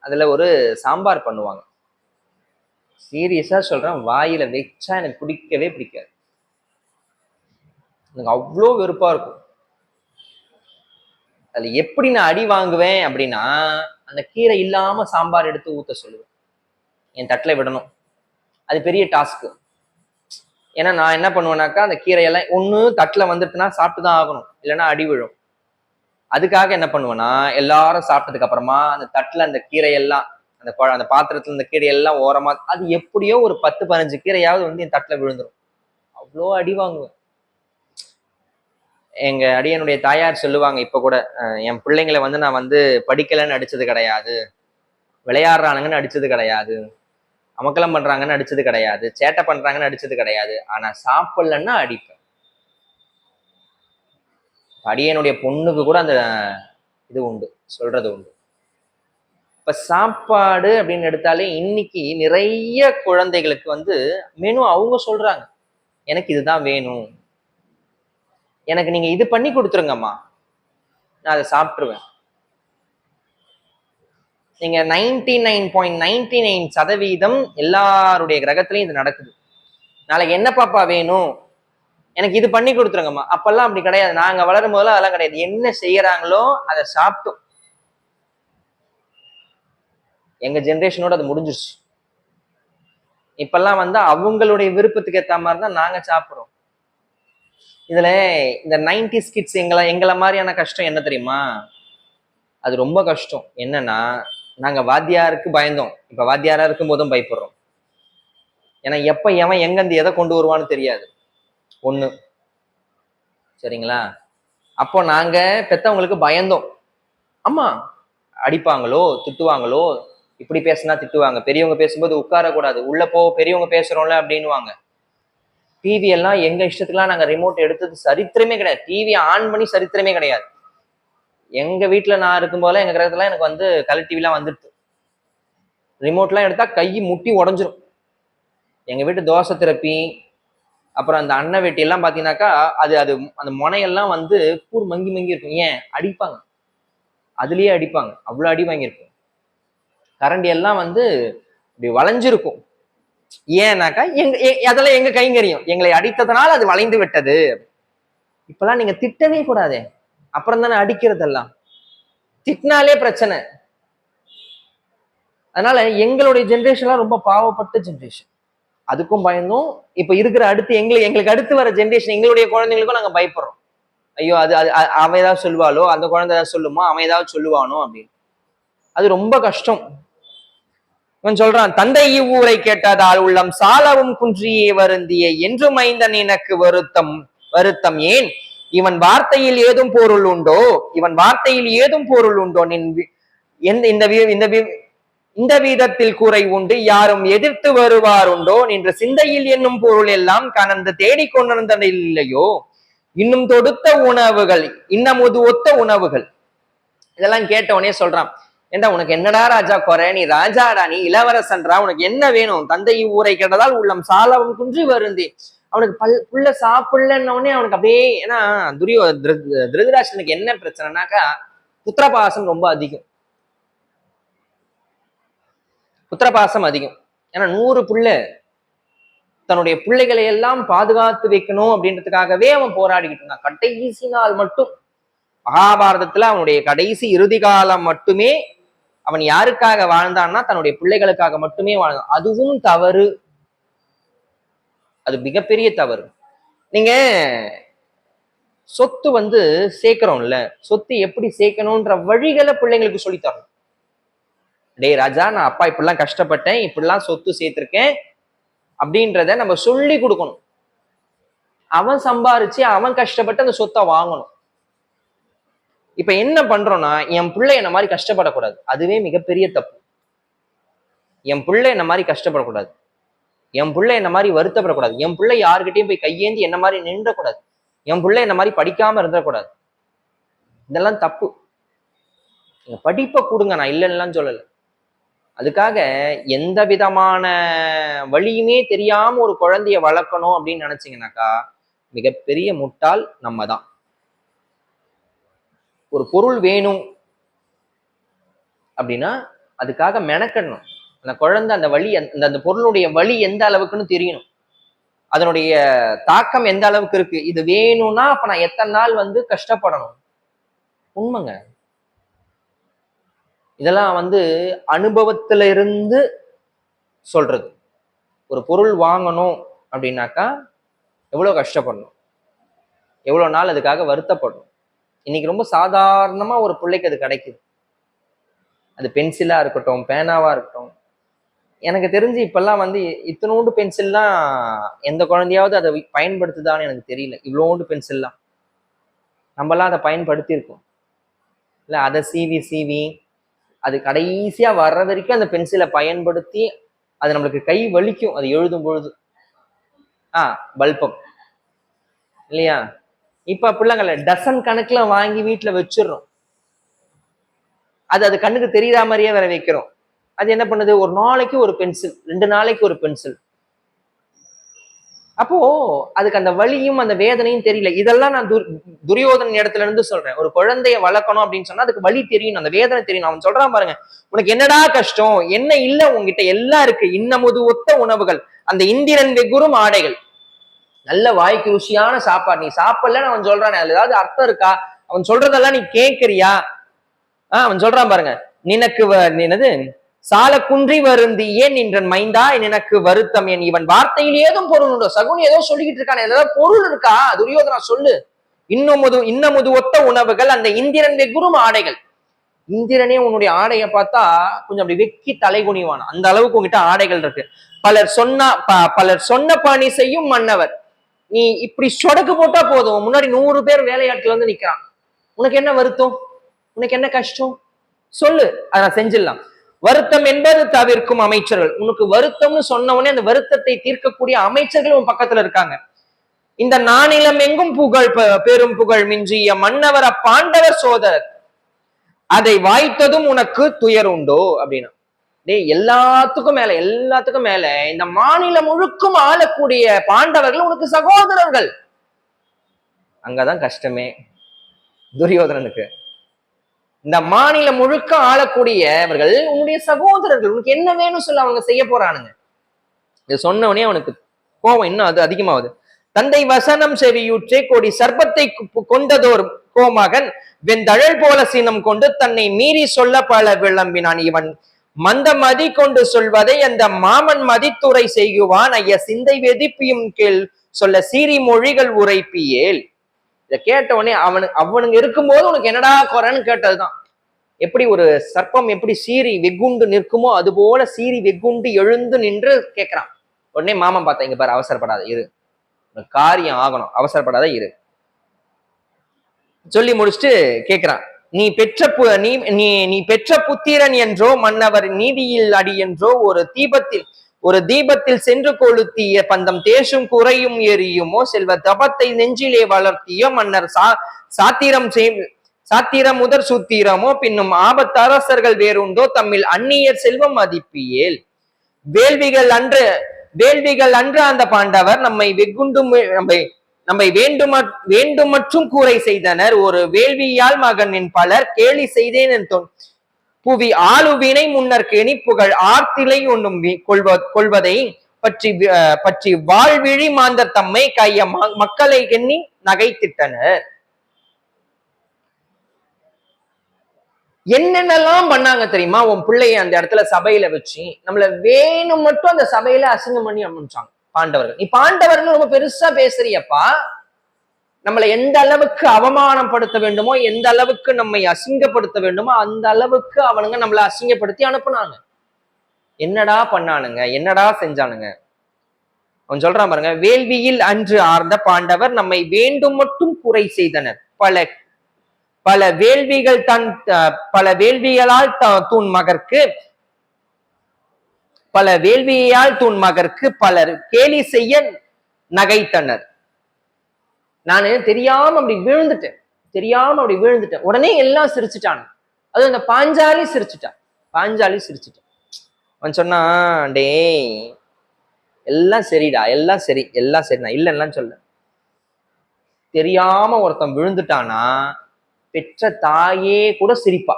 அதுல ஒரு சாம்பார் பண்ணுவாங்க. சீரியஸா சொல்றேன், வாயில வச்சா எனக்கு பிடிக்கவே பிடிக்காது, எனக்கு அவ்வளோ வெறுப்பா இருக்கும். அதுல எப்படி நான் அடி வாங்குவேன் அப்படின்னா, அந்த கீரை இல்லாம சாம்பார் எடுத்து ஊத்த சொல்லுவேன், என் தட்டுல விடணும். அது பெரிய டாஸ்க்கு. ஏன்னா நான் என்ன பண்ணுவேன்னாக்கா அந்த கீரையெல்லாம் ஒண்ணு தட்டுல வந்துட்டுனா சாப்பிட்டுதான் ஆகணும், இல்லைன்னா அடி விழும். அதுக்காக என்ன பண்ணுவேன்னா எல்லாரும் சாப்பிட்டதுக்கு அப்புறமா அந்த தட்டுல அந்த கீரையெல்லாம் அந்த பாத்திரத்துல இந்த கீரையெல்லாம் ஓரமா அது எப்படியோ ஒரு 10-15 கீரையாவது வந்து என் தட்டுல விழுந்துரும். அவ்வளோ அடி வாங்குவேன். எங்க அடியனுடைய தாயார் சொல்லுவாங்க இப்ப கூட, என் பிள்ளைங்களை வந்து நான் வந்து படிக்கலைன்னு அடிச்சது கிடையாது, விளையாடுறானுங்கன்னு அடிச்சது கிடையாது, அமக்கலம் பண்றாங்கன்னு அடிச்சது கிடையாது, சேட்டை பண்றாங்கன்னு அடிச்சது கிடையாது, ஆனா சாப்பிடலன்னா அடிப்பேன். அடியனுடைய பொண்ணுக்கு கூட அந்த இது உண்டு, சொல்றது உண்டு. இப்ப சாப்பாடு அப்படின்னு எடுத்தாலே இன்னைக்கு நிறைய குழந்தைகளுக்கு வந்து மெனு அவங்க சொல்றாங்க, எனக்கு இதுதான் வேணும், எனக்கு நீங்க இது பண்ணி கொடுத்துருங்கம்மா, நான் அதை சாப்பிட்டுருவேன். நீங்க 99.99% எல்லாருடைய கிரகத்திலையும் இது நடக்குது. நாளைக்கு என்ன பாப்பா வேணும், எனக்கு இது பண்ணி கொடுத்துருங்கம்மா. அப்பெல்லாம் அப்படி கிடையாது, நாங்க வளரும் போதெல்லாம் அதெல்லாம் கிடையாது. என்ன செய்யறாங்களோ அதை சாப்பிட்டோம். எங்க ஜென்ரேஷனோட அது முடிஞ்சிருச்சு. இப்பெல்லாம் வந்து அவங்களுடைய விருப்பத்துக்கு ஏத்த மாதிரி தான் நாங்க சாப்பிடுறோம். இதுல இந்த 90s கிட்ஸ் எங்களை மாதிரியான கஷ்டம் என்ன தெரியுமா, அது ரொம்ப கஷ்டம். என்னன்னா நாங்க வாத்தியாருக்கு பயந்தோம், இப்ப வாத்தியாரா இருக்கும் போதும் பயப்படுறோம். ஏன்னா எப்ப எவன் எங்கிருந்து எதை கொண்டு வருவான்னு தெரியாது ஒண்ணு, சரிங்களா? அப்போ நாங்க பெத்தவங்களுக்கு பயந்தோம். ஆமா, அடிப்பாங்களோ திட்டுவாங்களோ, இப்படி பேசினா திட்டுவாங்க, பெரியவங்க பேசும்போது உட்காரக்கூடாது, உள்ள போ பெரியவங்க பேசுறோம்ல அப்படின்னுவாங்க. டிவி எல்லாம் எங்க இஷ்டத்துக்குலாம் நாங்க ரிமோட் எடுத்தது சரித்திரமே கிடையாது, டிவி ஆன் பண்ணி சரித்திரமே கிடையாது. எங்க வீட்டுல நான் இருக்கும் போல எங்க கிரகத்துல எனக்கு வந்து கலர் டிவிலாம் வந்துடுது, ரிமோட்லாம் எடுத்தா கை முட்டி உடஞ்சிரும். எங்க வீட்டு தோசை திறப்பி அப்புறம் அந்த அண்ணன் வெட்டி எல்லாம் பாத்தீங்கன்னாக்கா அது அது அந்த முனையெல்லாம் வந்து கூர் மங்கி மங்கி இருக்கும். ஏன் அடிப்பாங்க, அதுலயே அடிப்பாங்க, அவ்வளவு அடி வாங்கியிருக்கும். கரண்டி எல்லாம் வந்து இப்படி வளைஞ்சிருக்கும். ஏன்னாக்கா அதெல்லாம் எங்க கைங்கரியம், எங்களை அடித்ததுனால அது வளைந்து விட்டது. இப்பெல்லாம் நீங்க திட்டவே கூடாதே, அப்புறம் தானே அடிக்கிறதெல்லாம், திட்டினாலே பிரச்சனை. அதனால எங்களுடைய ஜென்ரேஷன்லாம் ரொம்ப பாவப்பட்ட ஜென்ரேஷன், அதுக்கும் பயந்தோம். இப்ப இருக்கிற அடுத்து எங்களுக்கு அடுத்து வர ஜென்ரேஷன் எங்களுடைய குழந்தைங்களுக்கும் நாங்க பயப்படுறோம். ஐயோ அது அது அவன் ஏதாவது சொல்லுவாளோ, அந்த குழந்தை ஏதாவது சொல்லுமா, அவன் ஏதாவது சொல்லுவானோ அப்படின்னு. அது ரொம்ப கஷ்டம். இவன் சொல்றான், தந்தை இவ்வூரை கேட்டதால் உள்ளம் சாலவும் குன்றியே வருந்திய என்று மைந்தன் எனக்கு வருத்தம் வருத்தம் ஏன், இவன் வார்த்தையில் ஏதும் பொருள் உண்டோ, இவன் வார்த்தையில் ஏதும் பொருள் உண்டோ, இந்த வீதத்தில் கூரை உண்டு யாரும் எதிர்த்து வருவார் உண்டோ, நின்ற சிந்தையில் என்னும் பொருள் எல்லாம் கனந்து தேடிக்கொண்டிருந்தன இல்லையோ, இன்னும் தொடுத்த உணவுகள் இன்னமுது ஒத்த உணவுகள். இதெல்லாம் கேட்ட உடனே சொல்றான், ஏண்டா உனக்கு என்னடா ராஜா குறை, நீ ராஜாடா, நீ இளவரசன்றா, உனக்கு என்ன வேணும், தந்தை ஊரை கேட்டதால் உள்ளம் சாலவும் குன்றி வருந்தி. அவனுக்கு புள்ள சாப்பிடலன்ன உடனே அவனுக்கு அப்படியே, ஏன்னா திருதராஷ்டனுக்கு என்ன பிரச்சனைனாக்கா புத்திரபாசம் ரொம்ப அதிகம், புத்திரபாசம் அதிகம். ஏன்னா 100 பிள்ளை, தன்னுடைய பிள்ளைகளை எல்லாம் பாதுகாத்து வைக்கணும் அப்படின்றதுக்காகவே அவன் போராடிக்கிட்டு இருந்தான். கடைசி நாள் மட்டும் மகாபாரதத்துல அவனுடைய கடைசி இறுதி காலம் மட்டுமே அவன் யாருக்காக வாழ்ந்தான்னா தன்னுடைய பிள்ளைகளுக்காக மட்டுமே வாழ்ந்தான். அதுவும் தவறு, அது மிகப்பெரிய தவறு. நீங்க சொத்து வந்து சேர்க்கிறோம்ல, சொத்து எப்படி சேர்க்கணும்ன்ற வழிகளை பிள்ளைங்களுக்கு சொல்லித்தரணும். டேய் ராஜா, நான் அப்பா இப்படிலாம் கஷ்டப்பட்டேன், இப்படிலாம் சொத்து சேர்த்திருக்கேன் அப்படின்றத நம்ம சொல்லி கொடுக்கணும். அவன் சம்பாரிச்சு அவன் கஷ்டப்பட்டு அந்த சொத்தை வாங்கணும். இப்ப என்ன பண்றோம்னா, என் பிள்ளை என்ன மாதிரி கஷ்டப்படக்கூடாது, அதுவே மிகப்பெரிய தப்பு. என் பிள்ளை என்ன மாதிரி கஷ்டப்படக்கூடாது, என் பிள்ளை என்ன மாதிரி வருத்தப்படக்கூடாது, என் பிள்ளை யாருக்கிட்டையும் போய் கையேந்தி என்ன மாதிரி நின்றக்கூடாது, என் பிள்ளை என்ன மாதிரி படிக்காம இருந்துடக்கூடாது. இதெல்லாம் தப்பு. நீங்க படிப்பை கொடுங்க, நான் இல்லைன்னுலாம் சொல்லல. அதுக்காக எந்த விதமான வழியுமே தெரியாம ஒரு குழந்தைய வளர்க்கணும் அப்படின்னு நினைச்சீங்கன்னாக்கா மிகப்பெரிய முட்டாள் நம்ம தான். ஒரு பொருள் வேணும் அப்படின்னா அதுக்காக மெனக்கடணும். அந்த குழந்தை அந்த வழி, அந்த பொருளுடைய வழி எந்த அளவுக்குன்னு தெரியணும், அதனுடைய தாக்கம் எந்த அளவுக்கு இருக்கு. இது வேணும்னா அப்ப நான் எத்தனை நாள் கஷ்டப்படணும். உண்மைங்க. இதெல்லாம் அனுபவத்துல இருந்து சொல்றது. ஒரு பொருள் வாங்கணும் அப்படின்னாக்கா எவ்வளவு கஷ்டப்படணும், எவ்வளவு நாள் அதுக்காக வருத்தப்படணும். இன்னைக்கு ரொம்ப சாதாரணமா ஒரு பிள்ளைக்கு அது கிடைக்குது. அது பென்சிலா இருக்கட்டும், பேனாவா இருக்கட்டும். எனக்கு தெரிஞ்சு இப்பெல்லாம் இத்தனோண்டு பென்சில்லாம் எந்த குழந்தையாவது அதை பயன்படுத்துதான்னு எனக்கு தெரியல. இவ்வளோண்டு பென்சில்லாம் நம்மலாம் அதை பயன்படுத்தி இருக்கோம் இல்ல. அதை சீவி அது கடைசியா வர்ற வரைக்கும் அந்த பென்சிலை பயன்படுத்தி அது நம்மளுக்கு கை வலிக்கும் அது எழுதும் பொழுது. பல்பம் இல்லையா? இப்ப அப்படிலாங்கல்ல, டசன் கணக்குல வாங்கி வீட்டுல வச்சிடுறோம். அது கண்ணுக்கு தெரியாத மாதிரியே வேற வைக்கிறோம். அது என்ன பண்ணுது, ஒரு நாளைக்கு ஒரு பென்சில், 2 நாளைக்கு ஒரு பென்சில். அப்போ அதுக்கு அந்த வலியும் அந்த வேதனையும் தெரியல. இதெல்லாம் நான் துரியோதனன் இடத்துல இருந்து சொல்றேன். ஒரு குழந்தைய வளர்க்கணும் அப்படின்னு சொன்னா அதுக்கு வலி தெரியும், அந்த வேதனை தெரியும். அவன் சொல்றான் பாருங்க, உனக்கு என்னடா கஷ்டம், என்ன இல்ல உங்ககிட்ட, எல்லாம் இருக்கு, இன்னமுது ஒத்த உணவுகள், அந்த இந்திரன் வெகுறும் ஆடைகள், நல்ல வாய்க்கு ருசியான சாப்பாடு, நீ சாப்பிடலன்னு அவன் சொல்றானே, அதுல ஏதாவது அர்த்தம் இருக்கா? அவன் சொல்றதெல்லாம் நீ கேட்கறியா? அவன் சொல்றான் பாருங்க, நினக்கு என்னது சால குன்றி வருந்தி ஏன் நின்றன் மைந்தா நினக்கு வருத்தம் என். இவன் வார்த்தையில் ஏதும் பொருள் உண்டோ? சகுனி ஏதோ சொல்லிக்கிட்டு இருக்கானே, ஏதாவது பொருள் இருக்கா? துரியோதனா சொல்லு. இன்னமுது ஒத்த உணவுகள், அந்த இந்திரன் வெகுறும் ஆடைகள். இந்திரனே உன்னுடைய ஆடையை பார்த்தா கொஞ்சம் அப்படி வெக்கி தலை குனிவான, அந்த அளவுக்கு உங்ககிட்ட ஆடைகள் இருக்கு. பலர் சொன்ன பணி செய்யும் மன்னவர். நீ இப்படி சொடக்கு போட்டா போதும், முன்னாடி 100 பேர் வேலையாட்கள் நிக்கிறான். உனக்கு என்ன வருத்தம், உனக்கு என்ன கஷ்டம் சொல்லு, அதை நான் செஞ்சிடலாம். வருத்தம் என்பது தவிர்க்கும் அமைச்சர்கள். உனக்கு வருத்தம்னு சொன்ன உடனே அந்த வருத்தத்தை தீர்க்கக்கூடிய அமைச்சர்கள் உன் பக்கத்துல இருக்காங்க. இந்த நானிலம் எங்கும் புகழ் பெரும் புகழ் மிஞ்சிய மன்னவர் அப்பாண்டவர் சோதரர், அதை வாய்த்ததும் உனக்கு துயர் உண்டோ அப்படின்னா. எல்லாத்துக்கும் மேல இந்த மாநிலம் முழுக்கும் ஆளக்கூடிய பாண்டவர்கள் உனக்கு சகோதரர்கள். அங்கதான் கஷ்டமே துரியோதனனுக்கு. இந்த மாநிலம் முழுக்க ஆளக்கூடியவர்கள் உன்னுடைய சகோதரர்கள், உனக்கு என்ன வேணும் சொல்ல அவங்க செய்ய போறானுங்க. இதை சொன்னவனே அவனுக்கு கோபம் இன்னும் அது அதிகமாகுது. தந்தை வசனம் செவியூற்றே கோடி சர்ப்பத்தை கொண்டதோர் கோமகன் வெந்தழல் போல சீனம் கொண்டு தன்னை மீறி சொல்ல பல விளம்பினான். இவன் மந்த மதி கொண்டு சொல்வதை அந்த மாமன் மதித்துரை செய்குவான். ஐய சிந்தை வெதிப்பியும் கேள் சொல்ல சீரி மொழிகள் உரைப்பியேல். இதை கேட்டவனே அவனுங்க இருக்கும்போது உனக்கு என்னடா குறைன்னு கேட்டதுதான். எப்படி ஒரு சர்ப்பம் எப்படி சீறி வெகுண்டு நிற்குமோ அது போல சீறி வெகுண்டு எழுந்து நின்று கேட்கிறான். உடனே மாமன் பார்த்தா, இங்க பாரு, அவசரப்படாத இரு, காரியம் ஆகணும், அவசரப்படாத இரு சொல்லி முடிச்சுட்டு கேட்கிறான். நீ பெற்ற புத்திரன் என்றோ மன்னவர் நீதியில் அடி என்றோ ஒரு தீபத்தில் சென்று கொளுத்திய பந்தம் தேசும் குறையும் எரியுமோ செல்வ தபத்தை நெஞ்சிலே வளர்த்தியோ மன்னர் சாத்திரம் முதற் சூத்திரமோ பின்னும் ஆபத்து அரசர்கள் வேறுண்டோ தம்மில் அந்நியர் செல்வம் மதிப்பியேல். வேள்விகள் அன்று அந்த பாண்டவர் நம்மை வேண்டுமற்றும் கூரை செய்தனர். ஒரு வேள்வியால் மகனின் பலர் கேலி செய்தேன் என் புவி ஆளுவினை முன்னர் கேணி புகழ் ஆர்த்திலை ஒன்றும் கொள்வதை பற்றி வாழ்விழி மாந்தர் தம்மை கைய மக்களை எண்ணி நகைத்திட்டனர். என்னென்னலாம் பண்ணாங்க தெரியுமா? உன் பிள்ளைய அந்த இடத்துல சபையில வச்சு நம்மள வேணும் மட்டும் அந்த சபையில அசிங்கம் பண்ணி அனுப்பிச்சாங்க பாண்டவர்கள். நீ பாண்டவர்கள் ரொம்ப பெருசா பேசுறியப்பா, நம்மளை எந்த அளவுக்கு அவமானப்படுத்த வேண்டுமோ, எந்த அளவுக்கு நம்மை அசிங்கப்படுத்த வேண்டுமோ அந்த அளவுக்கு அவனுங்க நம்மளை அசிங்கப்படுத்தி அனுப்புனாங்க. என்னடா பண்ணானுங்க, என்னடா செஞ்சானுங்க? அவன் சொல்றான் பாருங்க, வேள்வியில் அன்று ஆர்ந்த பாண்டவர் நம்மை வேண்டும் மட்டும் குறை செய்தனர். பல வேள்விகளால் தூண் மகற்கு பல வேள்வியால் தூண் மகற்கு பலர் கேலி செய்ய நகைத்தனர். நானு தெரியாம அப்படி விழுந்துட்டேன். உடனே எல்லாம் சிரிச்சுட்டான். அது அந்த பாஞ்சாலி சிரிச்சுட்டான். அவன் சொன்னான், டே எல்லாம் சரிடா, எல்லாம் சரி, நான் இல்லைன்னு சொல்ல. தெரியாம ஒருத்தன் விழுந்துட்டானா பெற்ற தாயே கூட சிரிப்பா.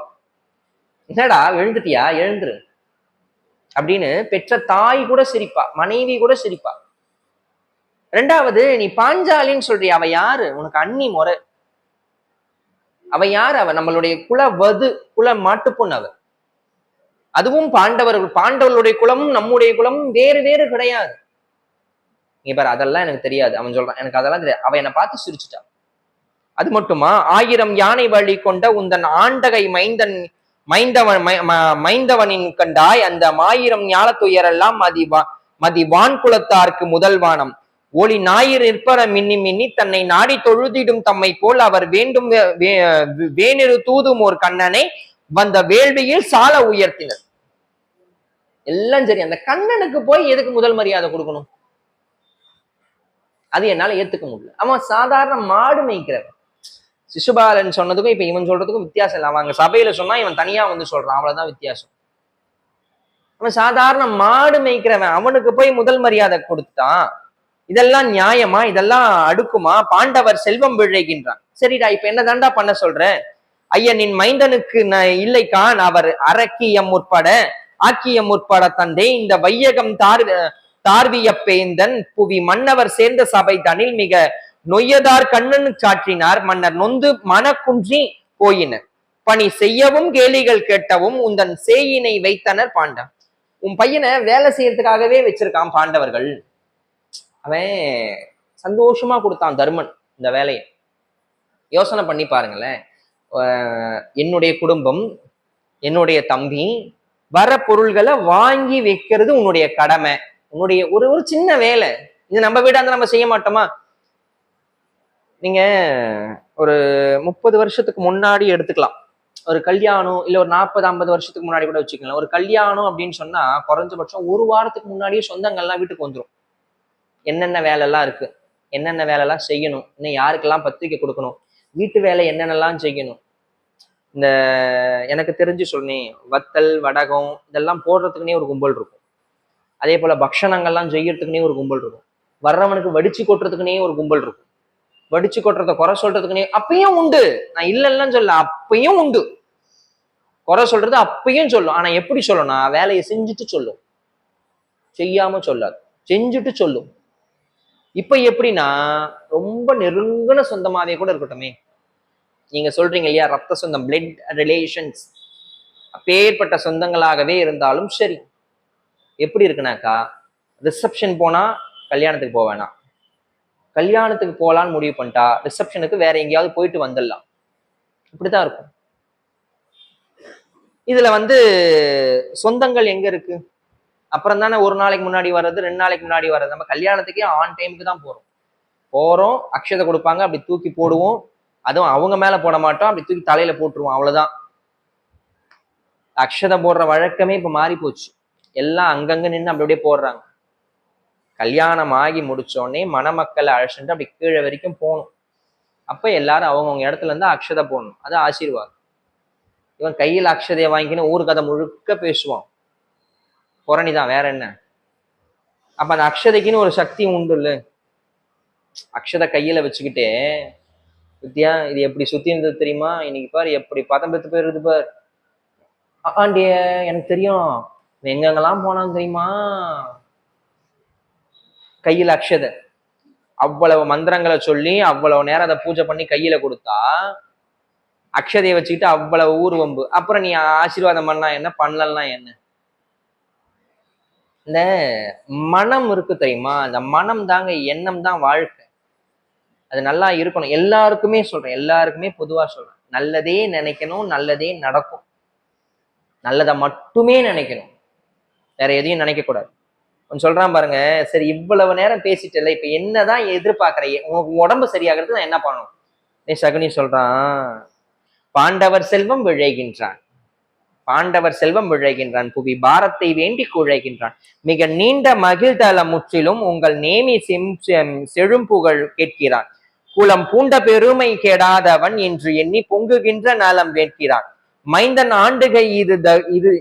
என்னடா விழுந்துட்டியா, எழுந்துரு அப்படின்னு பெற்ற தாய் கூட சிரிப்பா, மனைவி கூட சிரிப்பா. ரெண்டாவது, நீ பாஞ்சாலின்னு சொல்றிய, அவ யாரு? உனக்கு அண்ணி முறை. அவ யாரு? அவ நம்மளுடைய குல மாட்டு பொண்ணு அவ. அதுவும் பாண்டவர்களுடைய குலமும் நம்முடைய குலமும் வேறு வேறு கிடையாது. நீ பாரு, அதெல்லாம் எனக்கு தெரியாது. அவன் சொல்றான், எனக்கு அதெல்லாம் தெரியாது. அவ என்னை பார்த்து சிரிச்சுட்டான். அது மட்டுமா, 1000 யானை வழி கொண்ட உந்தன் ஆண்டகை மைந்தவனின் கண்டாய் அந்த 1000 ஞாலத்துயரெல்லாம் மதி வான்குலத்தார்க்கு முதல்வானம் ஒளி ஞாயிறு நிற்பர மின்னி மின்னி தன்னை நாடி தொழுதிடும் தம்மை போல் அவர் வேண்டும் வேணிரு தூதும் ஒரு கண்ணனை வந்த வேள்வியில் சால உயர்த்தினர். எல்லாம் சரி, அந்த கண்ணனுக்கு போய் எதுக்கு முதல் மரியாதை கொடுக்கணும்? அது என்னால ஏத்துக்க முடியல. அவன் சாதாரண மாடு மேய்க்கிறவன். சிசுபாலன் சொன்னதுக்கும் இப்ப இவன் சொல்றதுக்கும் வித்தியாசம் இல்லை. அவன் சபையில சொன்னா இவன் தனியா வந்து சொல்றான், அவ்வளவுதான் வித்தியாசம். அவன் சாதாரண மாடு மேய்க்கிறவன், அவனுக்கு போய் முதல் மரியாதை கொடுத்தான். இதெல்லாம் நியாயமா? இதெல்லாம் அடுக்குமா? பாண்டவர் செல்வம் விழைகின்றான். சரிடா, இப்ப என்ன தாண்டா பண்ண சொல்ற? ஐயனின் மைந்தனுக்கு இல்லைக்கான் அவர் ஆக்கியம் முற்பட தந்தை இந்த வையகம் தார்விய பேந்தன் புவி மன்னவர் சேர்ந்த சபை தனில் மிக நொய்யதார் கண்ணனு சாற்றினார் மன்னர் நொந்து மனக்குன்றி போயினர் பணி செய்யவும் கேலிகள் கேட்டவும் உந்தன் சேயினை வைத்தனர் பாண்டம். உன் பையனை வேலை செய்யறதுக்காகவே வச்சிருக்கான் பாண்டவர்கள். அவன் சந்தோஷமா கொடுத்தான் தர்மன் இந்த வேலையை. யோசனை பண்ணி பாருங்களேன். என்னுடைய குடும்பம், என்னுடைய தம்பி வர பொருள்களை வாங்கி வைக்கிறது உன்னுடைய கடமை, உன்னுடைய ஒரு சின்ன வேலை. இது நம்ம வீடா இருந்தா நம்ம செய்ய மாட்டோமா? நீங்க ஒரு 30 வருஷத்துக்கு முன்னாடி எடுத்துக்கலாம். ஒரு கல்யாணம், இல்ல ஒரு 40-50 வருஷத்துக்கு முன்னாடி கூட வச்சுக்கலாம். ஒரு கல்யாணம் அப்படின்னு சொன்னா குறைஞ்சபட்சம் ஒரு வாரத்துக்கு முன்னாடியே சொந்தங்கள்லாம் வீட்டுக்கு வந்துடும். என்னென்ன வேலைலாம் இருக்கு, என்னென்ன வேலைலாம் செய்யணும், இன்னும் யாருக்கெல்லாம் பத்திரிக்கை கொடுக்கணும், வீட்டு வேலை என்னென்னலாம் செய்யணும். இந்த எனக்கு தெரிஞ்சு சொன்னேன், வத்தல் வடகம் இதெல்லாம் போடுறதுக்குனே ஒரு கும்பல் இருக்கும். அதே போல பக்ஷணங்கள்லாம் செய்யறதுக்குனே ஒரு கும்பல் இருக்கும். வர்றவனுக்கு வடிச்சு கொட்டுறதுக்குனே ஒரு கும்பல் இருக்கும். வடிச்சு கொட்டுறத குறை சொல்றதுக்குனே அப்பயும் உண்டு. நான் இல்லைன்னு சொல்ல, அப்பயும் உண்டு. குறை சொல்றது அப்பயும் சொல்லும். ஆனா எப்படி சொல்லணும்னா, வேலையை செஞ்சுட்டு சொல்லும், செய்யாம சொல்லாது, செஞ்சுட்டு சொல்லும். இப்ப எப்படின்னா, ரொம்ப நெருங்கின சொந்தமாவே கூட இருக்கட்டுமே, நீங்க சொல்றீங்க இல்லையா, ரத்த சொந்தம், பிளட் ரிலேஷன்ஸ், அப்பேற்பட்ட சொந்தங்களாகவே இருந்தாலும் சரி, எப்படி இருக்குனாக்கா, ரிசப்ஷன் போனா கல்யாணத்துக்கு போக வேணாம், கல்யாணத்துக்கு போகலான்னு முடிவு பண்ணிட்டா ரிசப்ஷனுக்கு வேற எங்கேயாவது போயிட்டு வந்துடலாம். இப்படிதான் இருக்கும். இதுல சொந்தங்கள் எங்க இருக்கு? அப்புறம் தானே ஒரு நாளைக்கு முன்னாடி வர்றது, 2 நாளைக்கு முன்னாடி வர்றது. நம்ம கல்யாணத்துக்கே ஆன் டைமுக்கு தான் போறோம். அக்ஷதை கொடுப்பாங்க, அப்படி தூக்கி போடுவோம். அதுவும் அவங்க மேல போட மாட்டோம், அப்படி தூக்கி தலையில போட்டுருவோம், அவ்வளவுதான். அக்ஷதை போடுற வழக்கமே இப்ப மாறி போச்சு. எல்லாம் அங்கங்க நின்று அப்படி அப்படியே போடுறாங்க. கல்யாணம் ஆகி முடிச்சோடனே மணமக்களை அழைச்சிட்டு அப்படி கீழே வரைக்கும் போகணும். அப்ப எல்லாரும் அவங்கவுங்க இடத்துல இருந்து அக்ஷதை போடணும், அது ஆசீர்வாதம். இவன் கையில் அக்ஷதையை வாங்கிக்கின்னு ஊர் கதை முழுக்க பேசுவான், புறணிதான், வேற என்ன. அப்ப அந்த அக்ஷதைக்குன்னு ஒரு சக்தி உண்டு இல்ல. அக்ஷதை கையில வச்சுக்கிட்டே, வித்யா இது எப்படி சுத்தி இருந்தது தெரியுமா, இன்னைக்கு பாரு எப்படி பதம்பத்து போயிருது பாரு. ஆண்டிய எனக்கு தெரியும், எங்கெங்கெல்லாம் போனான்னு தெரியுமா. கையில அக்ஷதை, அவ்வளவு மந்திரங்களை சொல்லி அவ்வளவு நேரம் அதை பூஜை பண்ணி கையில கொடுத்தா, அக்ஷதையை வச்சுக்கிட்டு அவ்வளவு ஊர்வம்பு. அப்புறம் நீ ஆசீர்வாதம் பண்ணா என்ன, பண்ணலாம் என்ன. இந்த மனம் இருக்கு தெரியுமா, அந்த மனம் தாங்க, எண்ணம் தான் வாழ்க்கை. அது நல்லா இருக்கணும். எல்லாருக்குமே சொல்றேன், எல்லாருக்குமே பொதுவா சொல்றேன், நல்லதே நினைக்கணும், நல்லதே நடக்கும். நல்லதை மட்டுமே நினைக்கணும், வேற எதையும் நினைக்க கூடாது. சொல்றான் பாருங்க, சரி இவ்வளவு நேரம் பேசிட்டல, இப்ப என்னதான் எதிர்பார்க்கற, உனக்கு உடம்பு சரியாகிறது நான் என்ன பண்ணணும்? சகுனி சொல்றான், பாண்டவர் செல்வம் விழைகின்றான். பாண்டவர் செல்வம் விழைகின்றான், புவி பாரத்தை வேண்டி குழைகின்றான். மிக நீண்ட மகிழ்தல முற்றிலும் உங்கள் நேமி செழும்புகழ் கேட்கிறான். குலம் பூண்ட பெருமை கெடாதவன் என்று எண்ணி பொங்குகின்ற நலம் வேட்கிறான். மைந்தன் ஆண்டுகை இது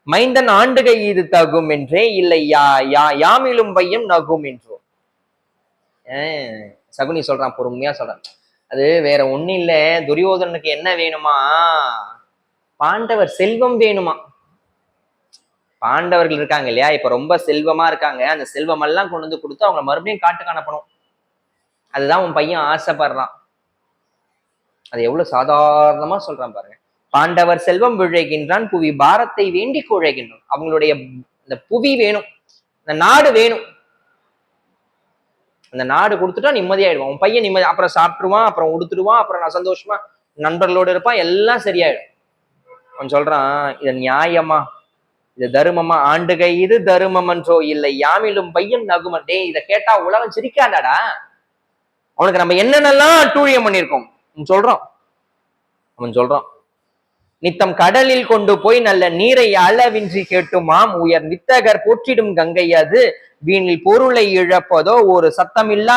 மைந்தன் ஆண்டுகை இது தகும் என்றே, இல்லை யாமிலும் பையம் நகும் என்றோ. சகுனி சொல்றான், பொறுமையா சொல்றான். அது வேற ஒண்ணு இல்ல, துரியோதனனுக்கு என்ன வேணுமா, பாண்டவர் செல்வம் வேணுமா. பாண்டவர்கள் இருக்காங்க இல்லையா, இப்ப ரொம்ப செல்வமா இருக்காங்க, அந்த செல்வம் எல்லாம் கொண்டு வந்து கொடுத்து அவங்க மறுபடியும் காட்டுக்கு அனுப்பணும். அதுதான் உன் பையன் ஆசைப்படுறான். அது எவ்வளவு சாதாரணமா சொல்றான் பாருங்க. பாண்டவர் செல்வம் விழைகின்றான், புவி பாரத்தை வேண்டி குழைகின்றான். அவங்களுடைய இந்த புவி வேணும், இந்த நாடு வேணும். அந்த நாடு கொடுத்துட்டா நிம்மதியாயிடுவான் உன் பையன், நிம்மதி. அப்புறம் சாப்பிட்டுருவான், அப்புறம் உடுத்துடுவான், அப்புறம் நான் சந்தோஷமா நண்பர்களோடு இருப்பான், எல்லாம் சரியாயிடும். அவன் சொல்றான், இது நியாயமா, இது தருமமா, ஆண்டுகை இது தருமம் என்றோ, இல்லை யாமிலும் பையன் நகுமண்டே. இதை கேட்டா உலகம் சிரிக்காதாடா, அவனுக்கு நம்ம என்னென்னலாம் அட்டூழியம் பண்ணியிருக்கோம் சொல்றான். அவன் சொல்றான், நித்தம் கடலில் கொண்டு போய் நல்ல நீரை அளவின்றி கேட்டுமாம் உயர் நித்தகர் போற்றிடும் கங்கை அது, வீணில் பொருளை இழப்பதோ ஒரு சத்தமில்லா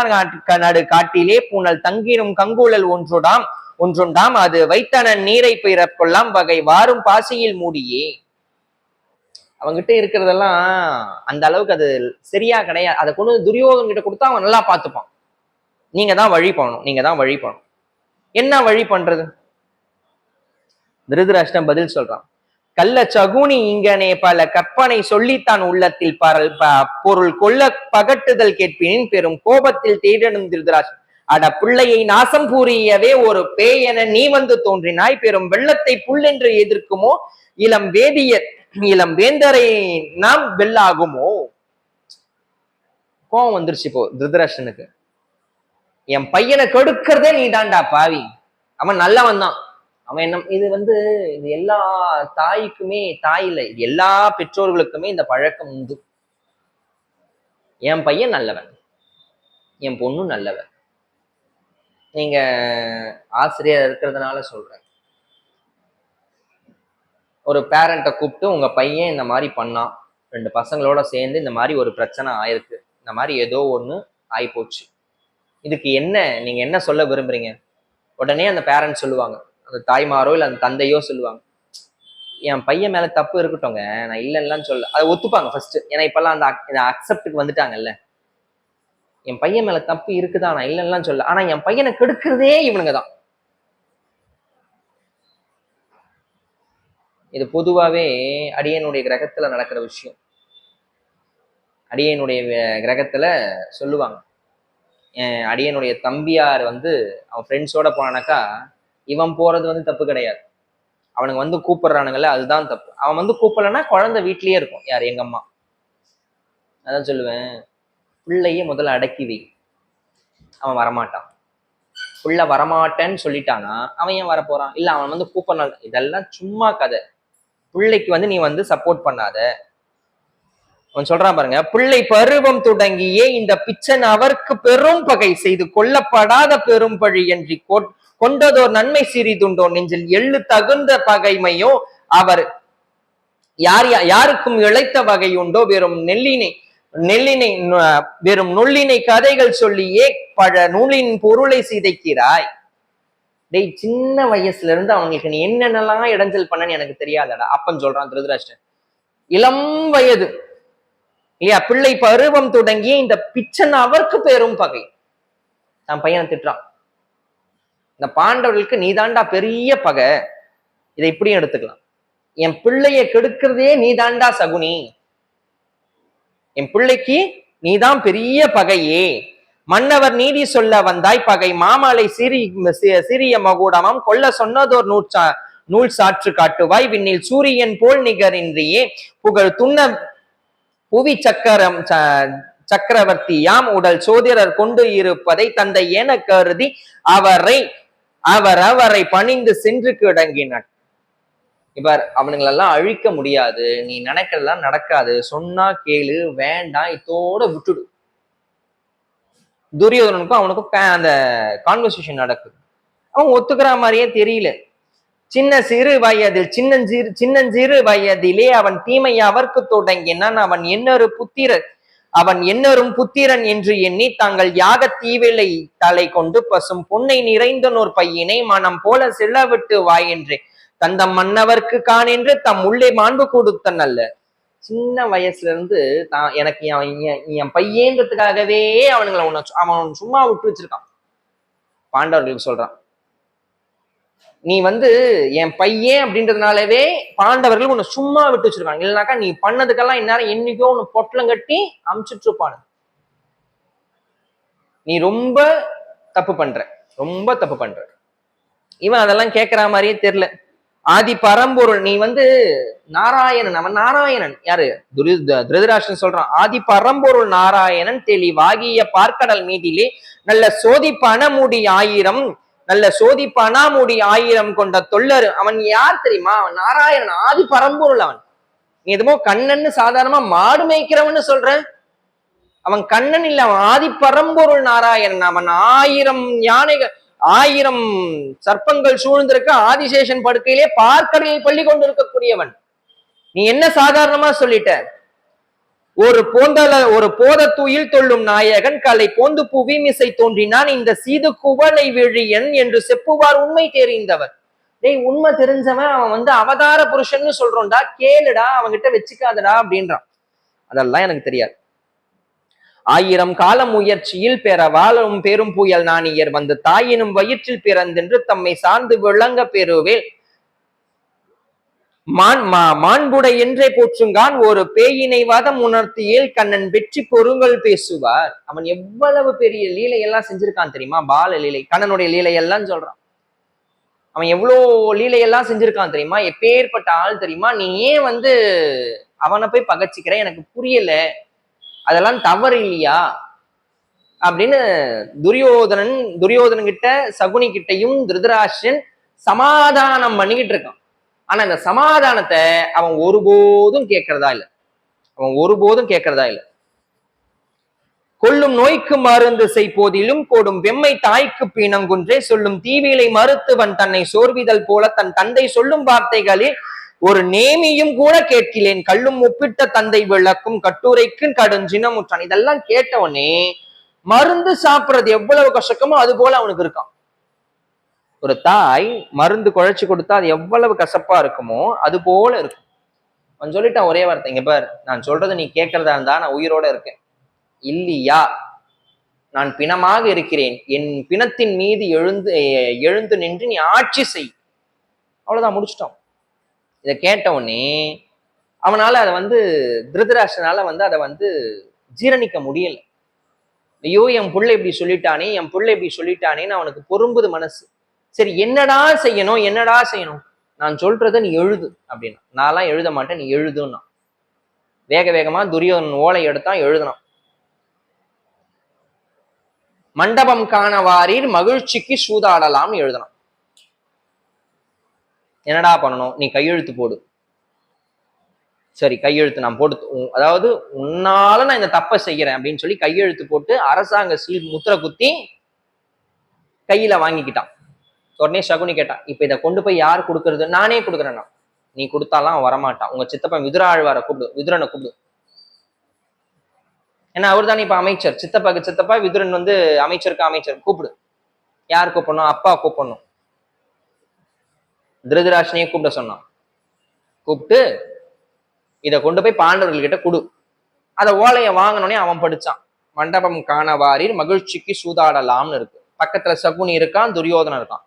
நடு காட்டிலே பூனல் தங்கினும் கங்குழல் ஒன்றுண்டாம் அது வைத்தனன் நீரை பிறக்கொள்ளாம் வகை வாரும் பாசியில் மூடியே. அவங்கிட்ட இருக்கிறதெல்லாம் அந்த அளவுக்கு அது சரியா கிடையாது. அதை கொண்டு துரியோதன் கிட்ட கொடுத்தா அவன் நல்லா பார்த்துப்பான். நீங்க தான் வழி பண்ணணும், நீங்க தான் வழி பண்ணணும். என்ன வழி பண்றது? திருதராஷ்டிரன் பதில் சொல்றான், கள்ள சகுனி இங்கனே பல கற்பனை சொல்லித்தான் உள்ளத்தில் பொருள் கொள்ள பகட்டுதல் கேட்பினின் பெரும் கோபத்தில் தேடணும் திருதராஷ்டிரன். அட பிள்ளையை நாசம் கூறியவே ஒரு பேய் என நீ வந்து தோன்றினாய், பெரும் வெள்ளத்தை புல்லென்று எதிர்க்குமோ இளம் வேந்தரை நாம் வெல்லாகுமோ. கோபம் வந்துருச்சு இப்போ திருதராஷ்டிரனுக்கு. என் பையனை கெடுக்கிறதே நீ தான்டா பாவி, அவன் நல்லவன் தான். அவன் என்ன, இது இது எல்லா தாய்க்குமே, தாய் இல்லை, எல்லா பெற்றோர்களுக்குமே இந்த பழக்கம் உண்டு. என் பையன் நல்லவன், என் பொண்ணு நல்லவன். நீங்க ஆசிரியர் இருக்கிறதுனால சொல்றேன், ஒரு பேரண்ட்டை கூப்பிட்டு உங்க பையன் இந்த மாதிரி பண்ணான், 2 பசங்களோட சேர்ந்து இந்த மாதிரி ஒரு பிரச்சனை ஆயிருக்கு, இந்த மாதிரி ஏதோ ஒண்ணு ஆயிப்போச்சு, இதுக்கு என்ன நீங்க என்ன சொல்ல விரும்புறீங்க? உடனே அந்த பேரண்ட் சொல்லுவாங்க, அந்த தாய்மாரோ இல்லை அந்த தந்தையோ சொல்லுவாங்க, என் பையன் மேல தப்பு இருக்கட்டும்ங்க, நான் இல்லைன்னு சொல்ல. அதை ஒத்துப்பாங்க ஃபர்ஸ்ட். ஏன்னா இப்பெல்லாம் அந்த அக்செப்டுக்கு வந்துட்டாங்கல்ல. என் பையன் மேல தப்பு இருக்குதான், நான் இல்லைன்னு சொல்ல, ஆனா என் பையனை கெடுக்கிறதே இவனுங்க தான். இது பொதுவாவே அடியனுடைய கிரகத்துல நடக்கிற விஷயம். அடியனுடைய கிரகத்துல சொல்லுவாங்க, அடியனுடைய தம்பியார் அவன் ஃப்ரெண்ட்ஸோட போனானாக்கா, இவன் போறது தப்பு கிடையாது, அவனுங்க கூப்பிடுறானுங்கல்ல அதுதான் தப்பு. அவன் கூப்பிடலன்னா குழந்தை வீட்லயே இருக்கும். யார்? எங்க அம்மா. அதான் சொல்லுவேன், பிள்ளைய முதல்ல அடக்கி வை, அவன் வரமாட்டான். புள்ள வரமாட்டேன்னு சொல்லிட்டானா அவன் ஏன் வரப்போறான்? இல்ல அவன் கூப்பிடணும், இதெல்லாம் சும்மா கதை. பிள்ளைக்கு நீ சப்போர்ட் பண்ணாத. அவன் சொல்றான் பாருங்க, பிள்ளை பருவம் தொடங்கியே இந்த பிச்சன் அவருக்கு பெரும் பகை செய்து கொல்லப்படாத பெரும் பழி என்று கொண்டதோர் நன்மை சிறிதுண்டோ நெஞ்சில் எள்ளு தகுந்த பகைமையோ அவர் யாருக்கும் இழைத்த வகை உண்டோ வெறும் வெறும் நொல்லினை கதைகள் சொல்லியே பழ நூலின் பொருளை சிதைக்கிறாய். டேய், சின்ன வயசுல இருந்து அவங்களுக்கு நீ என்னென்னலாம் இடைஞ்சல் பண்ணன்னு எனக்கு தெரியாதடா. அப்பன்னு சொல்றான் திருதராஷ்டிரன். இளம் வயது இல்லையா, பிள்ளை பருவம் தொடங்கிய இந்த பிச்சன் அவருக்கு பெரும் பகை. நான் பையனை திட்டுறான், இந்த பாண்டவர்களுக்கு நீதாண்டா பெரிய பகை, இதை இப்படியும் எடுத்துக்கலாம். என் பிள்ளைய கெடுக்கிறதே நீதாண்டா சகுனி, என் பிள்ளைக்கு நீதான் பெரிய பகையே. மன்னவர் நீதி சொல்ல வந்தாய் பகை மாமலை சிறிய மகுடமாம் கொல்ல சொன்னதோர் நூல் சாற்று காட்டுவாய் விண்ணில் சூரியன் போல் நிகரின்றியே புகழ் துண்ண புவி சக்கரவர்த்தியாம் உடல் சோதிடர் கொண்டு இருப்பதை தந்தை என கருதி அவரை பணிந்து சென்று கிடங்கினார். இவர் அவனுங்களெல்லாம் அழிக்க முடியாது, நீ நினைக்கிறதெல்லாம் நடக்காது, சொன்னா கேளு, வேண்டாம், இதோட விட்டுடு. துரியோதனனுக்கும் அவனுக்கும் அந்த கான்வர்சேஷன் நடக்குது. அவன் ஒத்துக்கிற மாதிரியே தெரியல. சின்னஞ்சிறு வயதிலே அவன் தீமை அவர்க்கு தொடங்கினான். அவன் என்னரும் புத்திரன் என்று எண்ணி தாங்கள் யாக தீவிலை தலை கொண்டு பசும் பொன்னை நிறைந்தனோர் பையினை மனம் போல செல்லவிட்டு வாயென்றே தந்தம் மன்னவர்க்கு காணென்று தம் உள்ளே மாண்பு கொடுத்த நல்ல. சின்ன வயசுல இருந்து எனக்கு என் பையன்றதுக்காகவே அவன் சும்மா விட்டு வச்சிருக்கான். பாண்டவர்களுக்கு சொல்றான், நீ என் பையன் அப்படின்றதுனாலவே பாண்டவர்கள் உன்னை சும்மா விட்டு வச்சிருக்காங்க. இல்லைனாக்கா நீ பண்ணதுக்கெல்லாம் இந்நேரம் என்னைக்கோ உன்னை பொட்டலம் கட்டி அமுச்சிட்டு இருப்பானு. நீ ரொம்ப தப்பு பண்ற. இவன் அதெல்லாம் கேட்கிற மாதிரியே தெரியல. ஆதி பரம்பொருள் நீ நாராயணன். அவன் நாராயணன் யாரு? திருதராஷ்டிரன் சொல்றான், ஆதி பரம்பொருள் நாராயணன் தெளிவாகிய பார்க்கடல் மீதிலே நல்ல சோதி பணாமுடி 1000 கொண்ட தொல்லரு. அவன் யார் தெரியுமா? அவன் நாராயணன், ஆதி பரம்பொருள். அவன் நீ எதுமோ கண்ணன்னு சாதாரணமா மாடு மேய்க்கிறவன்னு சொல்ற. அவன் கண்ணன் இல்ல, அவன் ஆதி பரம்பொருள் நாராயணன். அவன் 1000 யானைகள் 1000 சர்ப்பங்கள் சூழ்ந்திருக்க ஆதிசேஷன் படுக்கையிலே பார்க்கடலில் பள்ளி கொண்டு இருக்கக்கூடியவன். நீ என்ன சாதாரணமா சொல்லிட்ட? ஒரு போத தூயில் தொல்லும் நாயகன் கலை போந்து புவிமிசை தோன்றினான் இந்த சீது குவளை விழியன் என்று செப்புவார் உண்மை தெரிந்தவர். டேய், உண்மை தெரிஞ்சவன் அவன் அவதார புருஷன்னு சொல்றோம்டா, கேளுடா, அவன்கிட்ட வச்சுக்காதடா அப்படின்றான். அதெல்லாம் எனக்கு தெரியாது. 1000 கால முயற்சியில் பெற வாழும் பெரும் புயல் நாணியர் தாயினும் வயிற்றில் பிறந்தென்று தம்மை சார்ந்து விளங்க பெறுவேல் மாண்புடை என்றே போற்றுங்கான் ஒரு பேயினை வாதம் உணர்த்தியில் கண்ணன் வெற்றி பொருங்கள் பேசுவார். அவன் எவ்வளவு பெரிய லீலையெல்லாம் செஞ்சிருக்கான் தெரியுமா? பால லீலை, கண்ணனுடைய லீலையெல்லாம் சொல்றான். அவன் எவ்வளோ லீலையெல்லாம் செஞ்சிருக்கான் தெரியுமா? எப்பேற்பட்ட ஆள் தெரியுமா? நீ ஏன் அவனை போய் பகச்சிக்கிற? எனக்கு புரியல, அதெல்லாம் தவறு இல்லையா அப்படின்னு துரியோதனன் கிட்ட சகுனி கிட்டையும் திருதராஷ்டிரன் சமாதானம் பண்ணிக்கிட்டு இருக்கான். ஆனா இந்த சமாதானத்தை அவன் ஒருபோதும் கேட்கறதா இல்லை. கொல்லும் நோய்க்கு மருந்து செய்போதிலும் கோடும் வெம்மை தாய்க்கு பீனங்குன்றே சொல்லும் தீவிலை மருத்துவன் தன்னை சோர்விதல் போல தன் தந்தை சொல்லும் வார்த்தைகளில் ஒரு நேமியும் கூட கேட்கிறேன் கல்லும் ஒப்பிட்ட தந்தை விளக்கும் கட்டுரைக்கு கடுஞ்சினமுற்றான். இதெல்லாம் கேட்டவனே மருந்து சாப்பிடுறது எவ்வளவு கஷ்டமோ அது போல அவனுக்கு இருக்கான். ஒரு தாய் மருந்து குழைச்சு கொடுத்தா அது எவ்வளவு கசப்பா இருக்குமோ அது போல இருக்கும். அவன் சொல்லிட்டான் ஒரே வார்த்தை, இங்க பார், நான் சொல்றது நீ கேட்கறதா இருந்தா நான் உயிரோட இருக்கேன், இல்லையா நான் பிணமாக இருக்கிறேன். என் பிணத்தின் மீது எழுந்து நின்று நீ ஆட்சி செய். அவ்வளவுதான், முடிச்சிட்டோம். இதை கேட்டவுடனே அவனால அதை திருதராஷ்டிரனால அதை ஜீரணிக்க முடியல. ஐயோ, என் புள்ளை இப்படி சொல்லிட்டானேன்னு அவனுக்கு பொறும்புது மனசு. சரி, என்னடா செய்யணும்? நான் சொல்றத நீ எழுது அப்படின்னா. நான்லாம் எழுத மாட்டேன், நீ எழுதுன்னா. வேகமா துரியோதனன் ஓலை எடுத்தான், எழுதணும். மண்டபம் காணவாரீர் மகிழ்ச்சிக்கு சூதாடலாம்னு எழுதணும். என்னடா பண்ணணும்? நீ கையெழுத்து போடு. சரி, கையெழுத்து நான் போட்டு, அதாவது உன்னால நான் இந்த தப்பை செய்யறேன் அப்படின்னு சொல்லி கையெழுத்து போட்டு அரசாங்க சீல் முத்திரை குத்தி கையில வாங்கிக்கிட்டான். உடனே சகுனி கேட்டான், இப்ப இதை கொண்டு போய் யார் கொடுக்கறது? நானே கொடுக்குறேன்னா. நீ கொடுத்தாலாம் அவன் வரமாட்டான். உங்க சித்தப்பன் விதுராழ்வாரை விதுரனை கூப்பிடு. ஏன்னா அவர் தானே இப்ப அமைச்சர். சித்தப்பா விதுரன் அமைச்சர் கூப்பிடு. யார் கூப்பிடணும்? அப்பா கூப்பிடணும். திருதராஷ்டிரனையே கூப்பிட சொன்னான். கூப்பிட்டு இதை கொண்டு போய் பாண்டவர்கள்கிட்ட கொடு. அதை ஓலையை வாங்கினோடனே அவன் படிச்சான். மண்டபம் காணவாரீர் மகிழ்ச்சிக்கு சூதாடலாம்னு இருக்கு. பக்கத்துல சகுனி இருக்கான், துரியோதனன் இருக்கான்.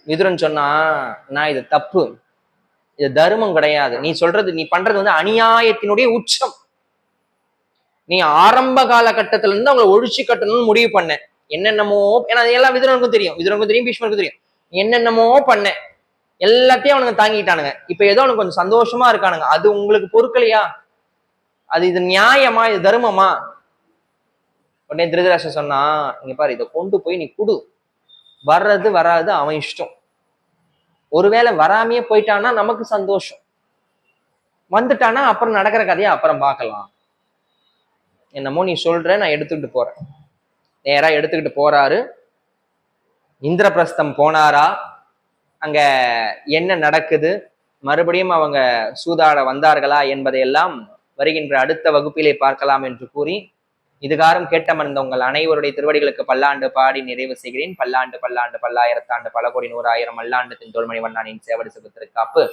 விதுரன் சொன்னா, நான் இது தப்பு, இது தர்மம் கிடையாது. நீ பண்றது அநியாயத்தினுடைய உச்சம். நீ ஆரம்ப காலகட்டத்துல இருந்து அவங்களை ஒழிச்சு கட்டணும்னு முடிவு பண்ண. என்னென்னமோ, ஏன்னா அதெல்லாம் விதுரனுக்கும் தெரியும், பீஷ்மருக்கும் தெரியும். என்னென்னமோ பண்ண, எல்லாத்தையும் அவனுங்க தாங்கிட்டானுங்க. இப்ப ஏதோ அவனுக்கு கொஞ்சம் சந்தோஷமா இருக்கானுங்க. அது உங்களுக்கு பொறுக்கலையா? இது நியாயமா? இது தர்மமா? உடனே திருதராஷ்டிரன் சொன்னா, இங்க பாரு, இதை கொண்டு போய் நீ குடு. வராது அவன் இஷ்டம். ஒருவேளை வராமையே போயிட்டானா நமக்கு சந்தோஷம், வந்துட்டானா அப்புறம் நடக்கிற கதையை அப்புறம் பார்க்கலாம். என்னமோ நீ சொல்ற, நான் எடுத்துக்கிட்டு போறேன். நேரா எடுத்துக்கிட்டு போறாரு. இந்திரபிரஸ்தம் போனாரா, அங்க என்ன நடக்குது, மறுபடியும் அவங்க சூதாட வந்தார்களா என்பதையெல்லாம் வருகின்ற அடுத்த வகுப்பிலே பார்க்கலாம் என்று கூறி, இதுகாரும் கேட்டமர்ந்த உங்கள் அனைவருடைய திருவடிகளுக்கு பல்லாண்டு பாடி நிறைவு செய்கிறேன். பல்லாண்டு பல்லாண்டு பல்லாயிரத்தாண்டு பல கோடி 100,000 மல்லாண்டு தின்தோள்மணி வண்ணானின் சேவடி சுகத்திற்காப்பு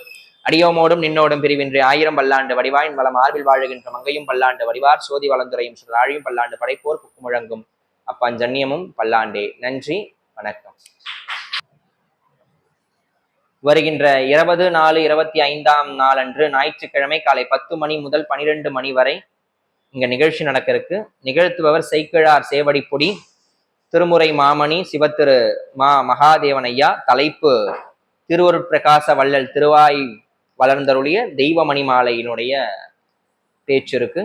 அடியோமோடும் நின்னோடும் பிரிவின்றி 1000 பல்லாண்டு வடிவாயின் வளம் மார்பில் வாழுகின்ற மங்கையும் பல்லாண்டு வடிவார் சோதி வளந்துரையும் சுழாழியும் பல்லாண்டு படைப்போர் குக்கு முழங்கும் அப்பஞ்சன்யமும் பல்லாண்டே. நன்றி, வணக்கம். வருகின்ற 20/4/25 நாளன்று ஞாயிற்றுக்கிழமை காலை 10 மணி முதல் 12 மணி வரை இங்க நிகழ்ச்சி நடக்க இருக்கு. நிகழ்த்துபவர் செய்கிழார் சேவடிப்பொடி திருமுறை மாமணி சிவத்திரு மகாதேவன் ஐயா. தலைப்பு திருவருட்பிரகாச வள்ளல் திருவாய் வளர்ந்தருளிய தெய்வமணி மாலையினுடைய பேச்சு இருக்கு.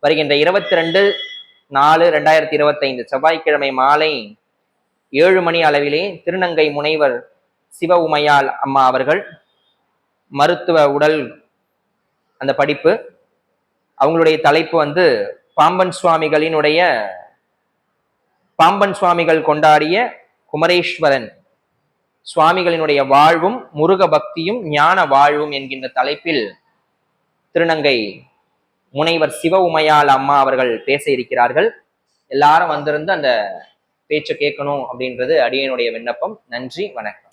வருகின்ற 22/4/2025 செவ்வாய்க்கிழமை மாலை 7 மணி அளவிலே திருநங்கை முனைவர் சிவ உமையாள் அம்மா அவர்கள் மருத்துவ உடல் அந்த படிப்பு, அவங்களுடைய தலைப்பு பாம்பன் சுவாமிகள் கொண்டாடிய குமரேஸ்வரன் சுவாமிகளினுடைய வாழ்வும் முருக பக்தியும் ஞான வாழ்வும் என்கின்ற தலைப்பில் திருநங்கை முனைவர் சிவ உமையாள் அம்மா அவர்கள் பேச இருக்கிறார்கள். எல்லாரும் வந்திருந்து அந்த பேச்சை கேட்கணும் அப்படின்றது அடியனுடைய விண்ணப்பம். நன்றி, வணக்கம்.